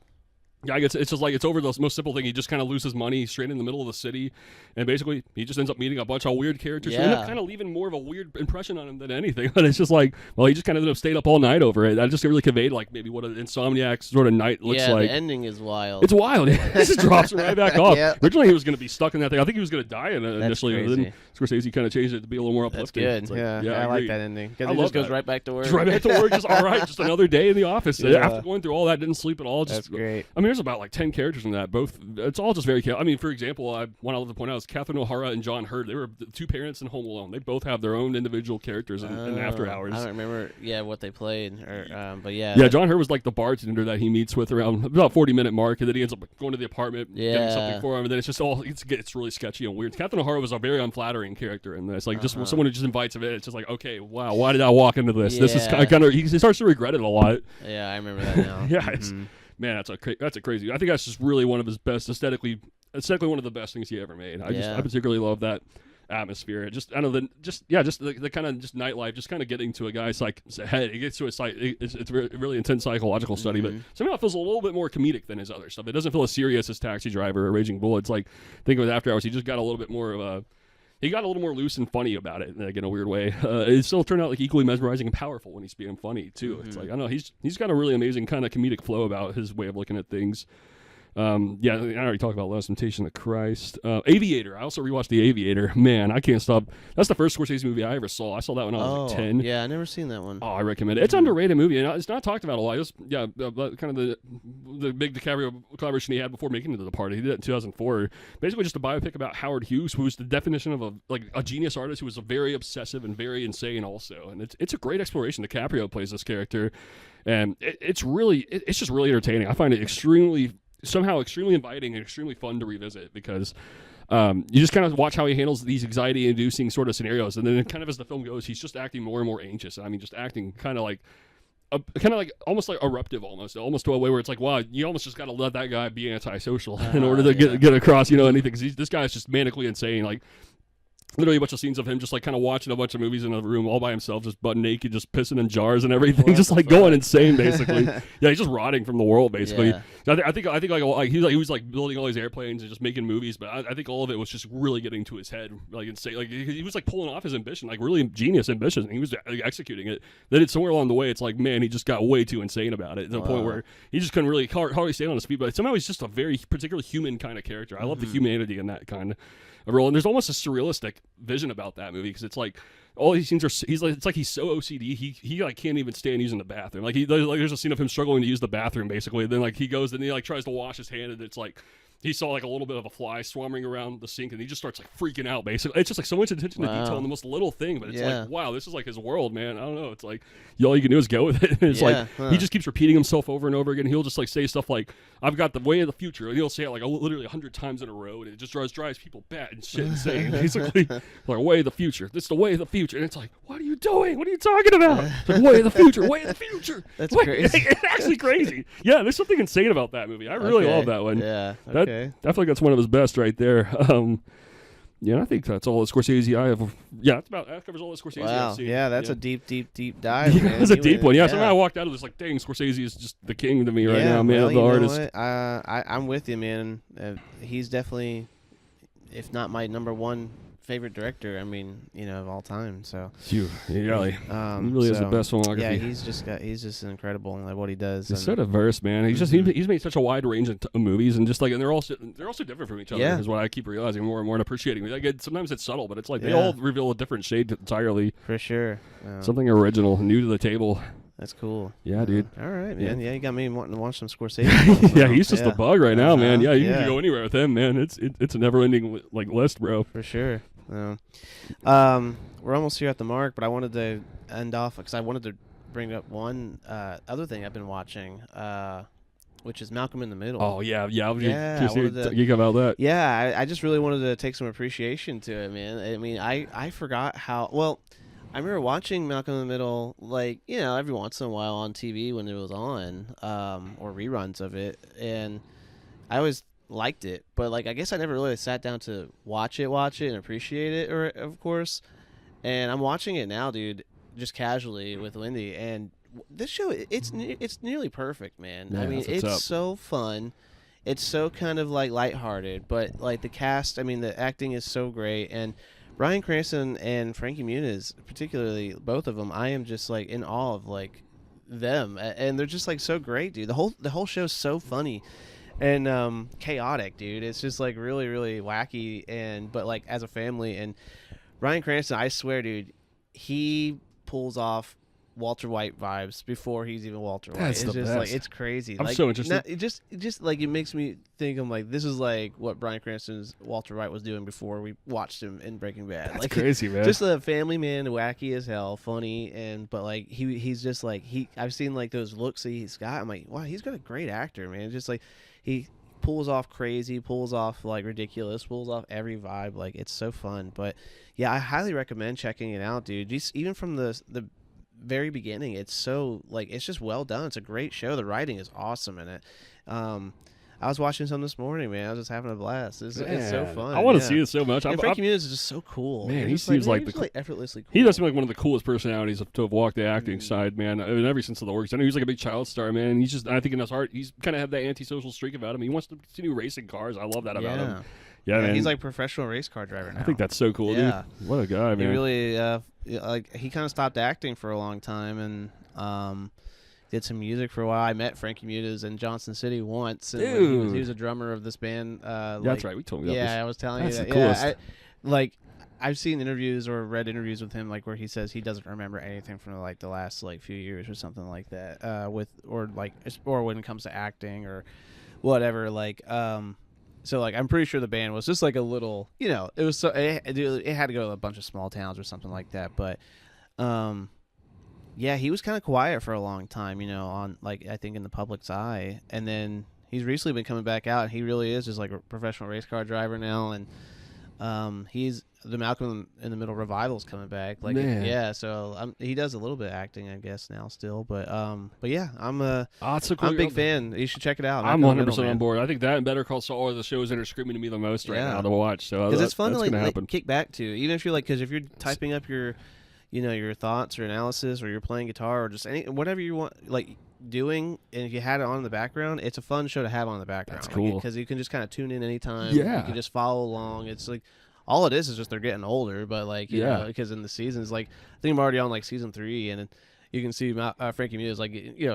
B: Yeah, it's just like it's over the most simple thing. He just kind of loses money straight in the middle of the city, and basically he just ends up meeting a bunch of weird characters who end up kind of leaving more of a weird impression on him than anything. But it's just like, well, he just kind of ended up staying up all night over it. I just really conveyed like maybe what an insomniac sort of night looks like.
A: Yeah, the ending is wild.
B: It's wild. It just drops right back off. Originally he was going to be stuck in that thing. I think he was going to die in it initially. But then Scorsese kind of changed it to be a little more uplifting.
A: That's good. Like, I like that ending, because he just goes right back to work.
B: Just right back to work. Just all right. Just another day in the office. After going through all that, didn't sleep at all.
A: That's great.
B: I mean, there's about like 10 characters in that. Both, it's all just very. I mean, for example, one I love to point out is Catherine O'Hara and John Hurd. They were the two parents in Home Alone. They both have their own individual characters in After Hours.
A: I don't remember, what they played, but yeah.
B: Yeah, John Hurd was like the bartender that he meets with around about 40-minute mark, and then he ends up going to the apartment, getting something for him, and then it's just all it's really sketchy and weird. Catherine O'Hara was a very unflattering character in this. Like just someone who just invites him in. It's just like, okay, wow, why did I walk into this? This is kind of he starts to regret it a lot.
A: Yeah, I remember that now.
B: Yeah, it's. Man, that's a crazy. I think that's just really one of his best aesthetically one of the best things he ever made. I particularly love that. atmosphere. Just I don't know, just the kind of just nightlife, just kind of getting to a guy's like head. It gets to a site. It's a really intense psychological study, but somehow it feels a little bit more comedic than his other stuff. It doesn't feel as serious as Taxi Driver or Raging Bull. It's like think of it After Hours. He just got a little bit more of a. He got a little more loose and funny about it, like in a weird way. It still turned out like equally mesmerizing and powerful when he's being funny too. It's like I don't know, he's got a really amazing kind of comedic flow about his way of looking at things. Yeah, I already talked about Last Temptation of Christ. Aviator. I also rewatched The Aviator. Man, I can't stop. That's the first Scorsese movie I ever saw. I saw that when I was like 10.
A: Yeah, I never seen that one.
B: Oh, I recommend it. It's an underrated movie, and it's not talked about a lot. It was, kind of the big DiCaprio collaboration he had before making it to The Party. He did it in 2004. Basically, just a biopic about Howard Hughes, who was the definition of a genius artist who was very obsessive and very insane also. And it's a great exploration. DiCaprio plays this character, and it's just really entertaining. I find it somehow extremely inviting and extremely fun to revisit because you just kind of watch how he handles these anxiety-inducing sort of scenarios, and then kind of as the film goes, he's just acting more and more anxious. I mean, just acting kind of like almost like eruptive, almost to a way where it's like, wow, you almost just got to let that guy be antisocial in order to get across, anything. Because this guy is just manically insane, like. Literally a bunch of scenes of him just like kind of watching a bunch of movies in a room all by himself, just butt naked, just pissing in jars and everything, just like going insane basically. Yeah, he's just rotting from the world basically. Yeah. I think like he was like building all these airplanes and just making movies, but I think all of it was just really getting to his head, like insane. Like he was like pulling off his ambition, like really genius ambition, and he was like, executing it. Then it's somewhere along the way, it's like, man, he just got way too insane about it to the point where he just couldn't really hardly stay on his feet. But somehow he's just a very particularly human kind of character. I love the humanity in that kind of role, and there's almost a surrealistic vision about that movie because it's like all these scenes are it's like he's so OCD he like can't even stand using the bathroom. Like there's a scene of him struggling to use the bathroom basically, and then like he goes and he like tries to wash his hand, and it's like he saw like a little bit of a fly swarming around the sink, and he just starts like freaking out basically. It's just like so much attention to detail in the most little thing, but it's like, wow, this is like his world, man. I don't know, it's like all you can do is go with it. It's like he just keeps repeating himself over and over again. He'll just like say stuff like, I've got the way of the future, and he'll say it like literally 100 times in a row, and it just drives people bad and shit insane. Basically like, way of the future, this is the way of the future, and it's like, what are you doing, what are you talking about? It's like, way of the future. That's crazy. It's actually crazy. Yeah, there's something insane about that movie. I really love that one.
A: Yeah,
B: I feel like that's one of his best right there. Yeah, I think that's all the Scorsese I have. Yeah, that covers all the Scorsese I've seen.
A: Yeah, that's a deep dive.
B: Yeah, that's a deep one. Yeah, somehow I walked out of this like, dang, Scorsese is just the king to me right now, man, of the artist.
A: I'm with you, man. He's definitely, if not my number one favorite director, I mean, of all time. So
B: he really has the best filmography.
A: Yeah, he's just incredible in like what he does.
B: He's so diverse, man. He's made such a wide range of movies, and just like, and they're also different from each other. Is what I keep realizing more and more and appreciating. Like sometimes it's subtle, but it's like they all reveal a different shade entirely.
A: For sure,
B: something original, new to the table.
A: That's cool.
B: Yeah, dude.
A: All right, man. Yeah, you got me wanting to watch some Scorsese.
B: Yeah, he's just a bug right now, man. Yeah, you can go anywhere with him, man. It's a never-ending like list, bro.
A: For sure. We're almost here at the mark, but I wanted to end off because I wanted to bring up one other thing I've been watching, which is Malcolm in the Middle.
B: Oh yeah. I wanted to geek about that.
A: Yeah, I just really wanted to take some appreciation to it, man. I mean, I forgot how well. I remember watching Malcolm in the Middle, like, every once in a while on TV when it was on, or reruns of it, and I always liked it, but like I guess I never really sat down to watch it and appreciate it, of course. And I'm watching it now, dude, just casually with Wendy, and this show it's nearly perfect, man.
B: Yeah,
A: I mean, it's so fun. It's so kind of like lighthearted, but like the cast, I mean, the acting is so great, and Bryan Cranston and Frankie Muniz, particularly both of them, I am just like in awe of like them, and they're just like so great, dude. The whole show's so funny and chaotic, dude. It's just like really, really wacky, but like as a family. And Bryan Cranston, I swear, dude, he pulls off Walter White vibes before he's even Walter White.
B: That's
A: it's
B: the
A: just
B: best.
A: Like it's crazy.
B: I'm
A: like,
B: so interested.
A: It just like it makes me think I'm like, this is like what Bryan Cranston's Walter White was doing before we watched him in Breaking Bad.
B: That's
A: like,
B: crazy, man.
A: Just a family man, wacky as hell, funny, but like he's just like I've seen like those looks that he's got. I'm like, wow, he's got a great actor, man. Just like he pulls off crazy, pulls off like ridiculous, pulls off every vibe. Like it's so fun. But yeah, I highly recommend checking it out, dude. Just even from the very beginning, it's so like it's just well done. It's a great show. The writing is awesome in it. I was watching some this morning, man. I was just having a blast. It's so fun.
B: I want to see it so much.
A: And Frankie Muniz is just so cool.
B: Man, he seems like
A: effortlessly cool.
B: He does seem like one of the coolest personalities to have walked the acting side, man. I mean, ever since the works. I know he's like a big child star, man. And he's just, I think in his heart, he's kind of have that antisocial streak about him. He wants to continue racing cars. I love that about him. Yeah, man.
A: He's like a professional race car driver now.
B: I think that's so cool, dude. What a guy, man.
A: He really, he kind of stopped acting for a long time and did some music for a while. I met Frankie Muniz in Johnson City once. And he was a drummer of this band.
B: That's right. We told me about this.
A: Yeah, I was telling you that.
B: The coolest.
A: I've seen interviews or read interviews with him, like where he says he doesn't remember anything from like the last like few years or something like that. Or when it comes to acting or whatever. So like I'm pretty sure the band was just like a little, it was it had to go to a bunch of small towns or something like that. But yeah, he was kind of quiet for a long time, on like I think in the public's eye, and then he's recently been coming back out. And he really is just like a professional race car driver now, and he's the Malcolm in the Middle revival's coming back. So he does a little bit of acting, I guess now still, but yeah, I'm a big fan. You should check it out.
B: I'm 100% on board. I think that and Better Call Saul are the shows that are screaming to me the most right now to watch. So
A: because it's fun to like kick back to, even if you're like, because if you're typing up your your thoughts or analysis, or you're playing guitar, or just whatever you want like doing, and if you had it on in the background, it's a fun show to have on in the background.
B: That's cool
A: because you can just kind of tune in anytime.
B: You
A: can just follow along. It's like all it is just they're getting older, but like you know, because in the seasons, like I think I'm already on like season 3, and you can see Frankie Muniz like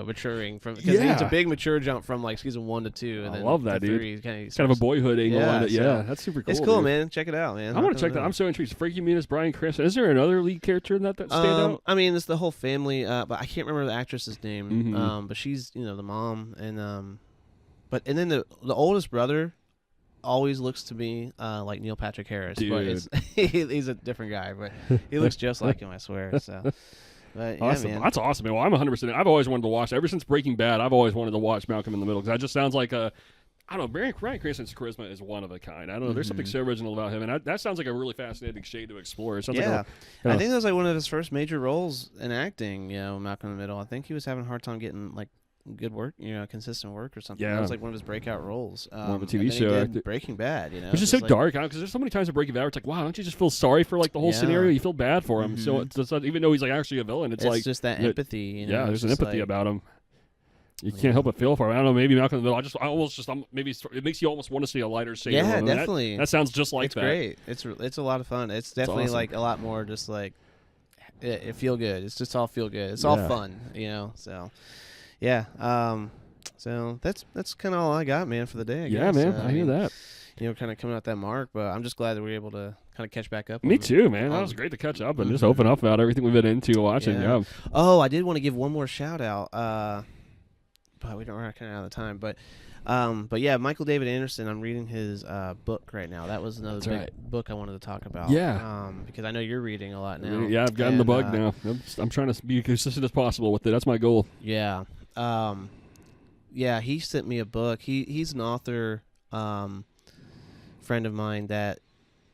A: maturing from, because it's a big mature jump from like season 1 to 2, and
B: I
A: then
B: love that, dude.
A: 3,
B: it's kind of a boyhood angle on it.
A: So
B: that's super cool.
A: It's cool,
B: dude.
A: man. Check it out, man.
B: I want to check that. I'm so intrigued. Frankie Muniz, Bryan Cranston. Is there another lead character in that stand out?
A: I mean, it's the whole family, but I can't remember the actress's name. But she's the mom, and then the oldest brother always looks to me like Neil Patrick Harris,
B: dude.
A: But he's a different guy, but he looks just like him, I swear. So. But, man.
B: That's awesome, man. Well, I'm 100%. I've always wanted to watch, ever since Breaking Bad, I've always wanted to watch Malcolm in the Middle, because that just sounds like I don't know, Bryan Cranston's charisma is one of a kind. I don't know, there's something so original about him, and that sounds like a really fascinating shade to explore. It sounds like
A: I think that was like one of his first major roles in acting, Malcolm in the Middle. I think he was having a hard time getting like good work, consistent work or something. That was like one of his breakout roles.
B: One of a TV show.
A: Breaking Bad,
B: which is so dark, because there's so many times in Breaking Bad where it's like, wow, don't you just feel sorry for like the whole scenario? You feel bad for him. So it's even though he's like actually a villain, it's like
A: just that empathy.
B: Yeah, there's an empathy about him. You can't help but feel for him. I don't know, maybe Malcolm in the Middle. Maybe it makes you almost want to see a lighter scene.
A: Yeah, definitely.
B: That sounds just like that.
A: It's great. It's a lot of fun. It's definitely awesome. Like a lot more just like it feel good. It's just all feel good. It's all fun, So yeah. So that's kind of all I got, man, for the day. I guess.
B: Man, I hear that.
A: Kind of coming out that mark, but I'm just glad that we were able to kind of catch back up.
B: Me too, man. That was great to catch up and just open up about everything we've been into watching. Yeah.
A: Oh, I did want to give one more shout out, but we're kind of out of time. But yeah, Michael David Anderson. I'm reading his book right now. That was another big book I wanted to talk about.
B: Yeah.
A: Because I know you're reading a lot now.
B: Yeah, I've gotten the bug now. I'm trying to be as consistent as possible with it. That's my goal.
A: Yeah. Yeah, he sent me a book. He's an author, friend of mine that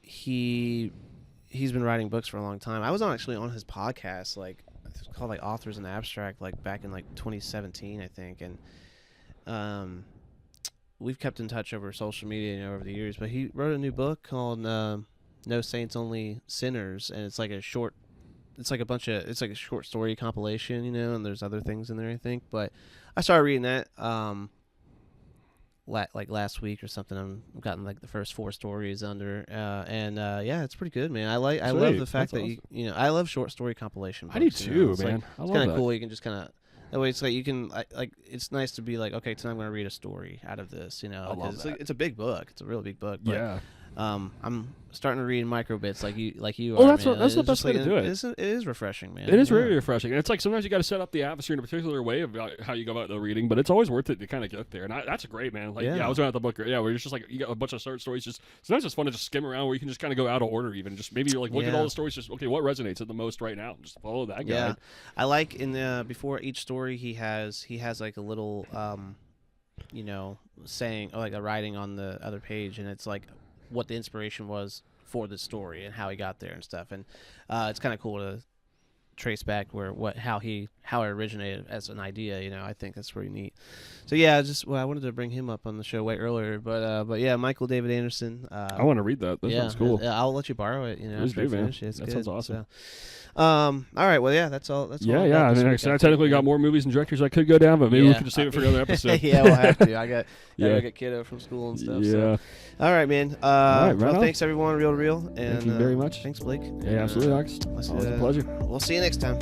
A: he's been writing books for a long time. I was actually on his podcast, like it's called like Authors in Abstract, like back in like 2017, I think, and we've kept in touch over social media over the years. But he wrote a new book called No Saints, Only Sinners, and it's like a short. It's like a short story compilation, and there's other things in there, I think. But I started reading that like last week or something. I've gotten like the first 4 stories under, and yeah, it's pretty good, man. I love the fact that awesome. I love short story compilation books.
B: I do too, man.
A: It's kind of cool. You can just kind of. That way, it's like you can like. It's nice to be like, okay, tonight I'm going to read a story out of this,
B: I love that.
A: It's a big book. It's a real big book. But,
B: yeah.
A: I'm starting to read in micro bits like you
B: are.
A: Oh,
B: that's the best way to do it.
A: It is refreshing, man.
B: It is really refreshing. And it's like sometimes you got to set up the atmosphere in a particular way about how you go about the reading, but it's always worth it to kind of get there. And that's great, man. Like, I was around the book. Yeah, where it's just like you got a bunch of short stories. Just sometimes it's fun to just skim around where you can just kind of go out of order, even just maybe you're like look at all the stories. Just okay, what resonates the most right now? Just follow that guy.
A: Yeah, I like in the before each story he has like a little saying like a writing on the other page, and it's like what the inspiration was for the story and how he got there and stuff, and it's kind of cool to trace back how he how it originated as an idea. I think that's pretty neat. So yeah, I wanted to bring him up on the show way earlier, but yeah, Michael David Anderson.
B: I want to read that. That sounds cool.
A: I'll let you borrow it.
B: Please do, man. That
A: good.
B: sounds awesome.
A: So, all right. Well, yeah, that's all. That's all
B: I mean, I technically got more movies and directors I could go down, but maybe we could just save it for another episode.
A: Yeah, we'll have to. I got get kiddo from school and stuff.
B: Yeah.
A: So. All right, man. Well, thanks everyone, Reel to Reel, and
B: thank you very much.
A: Thanks, Blake.
B: Yeah, absolutely, Alex. Always a pleasure.
A: We'll see you next time.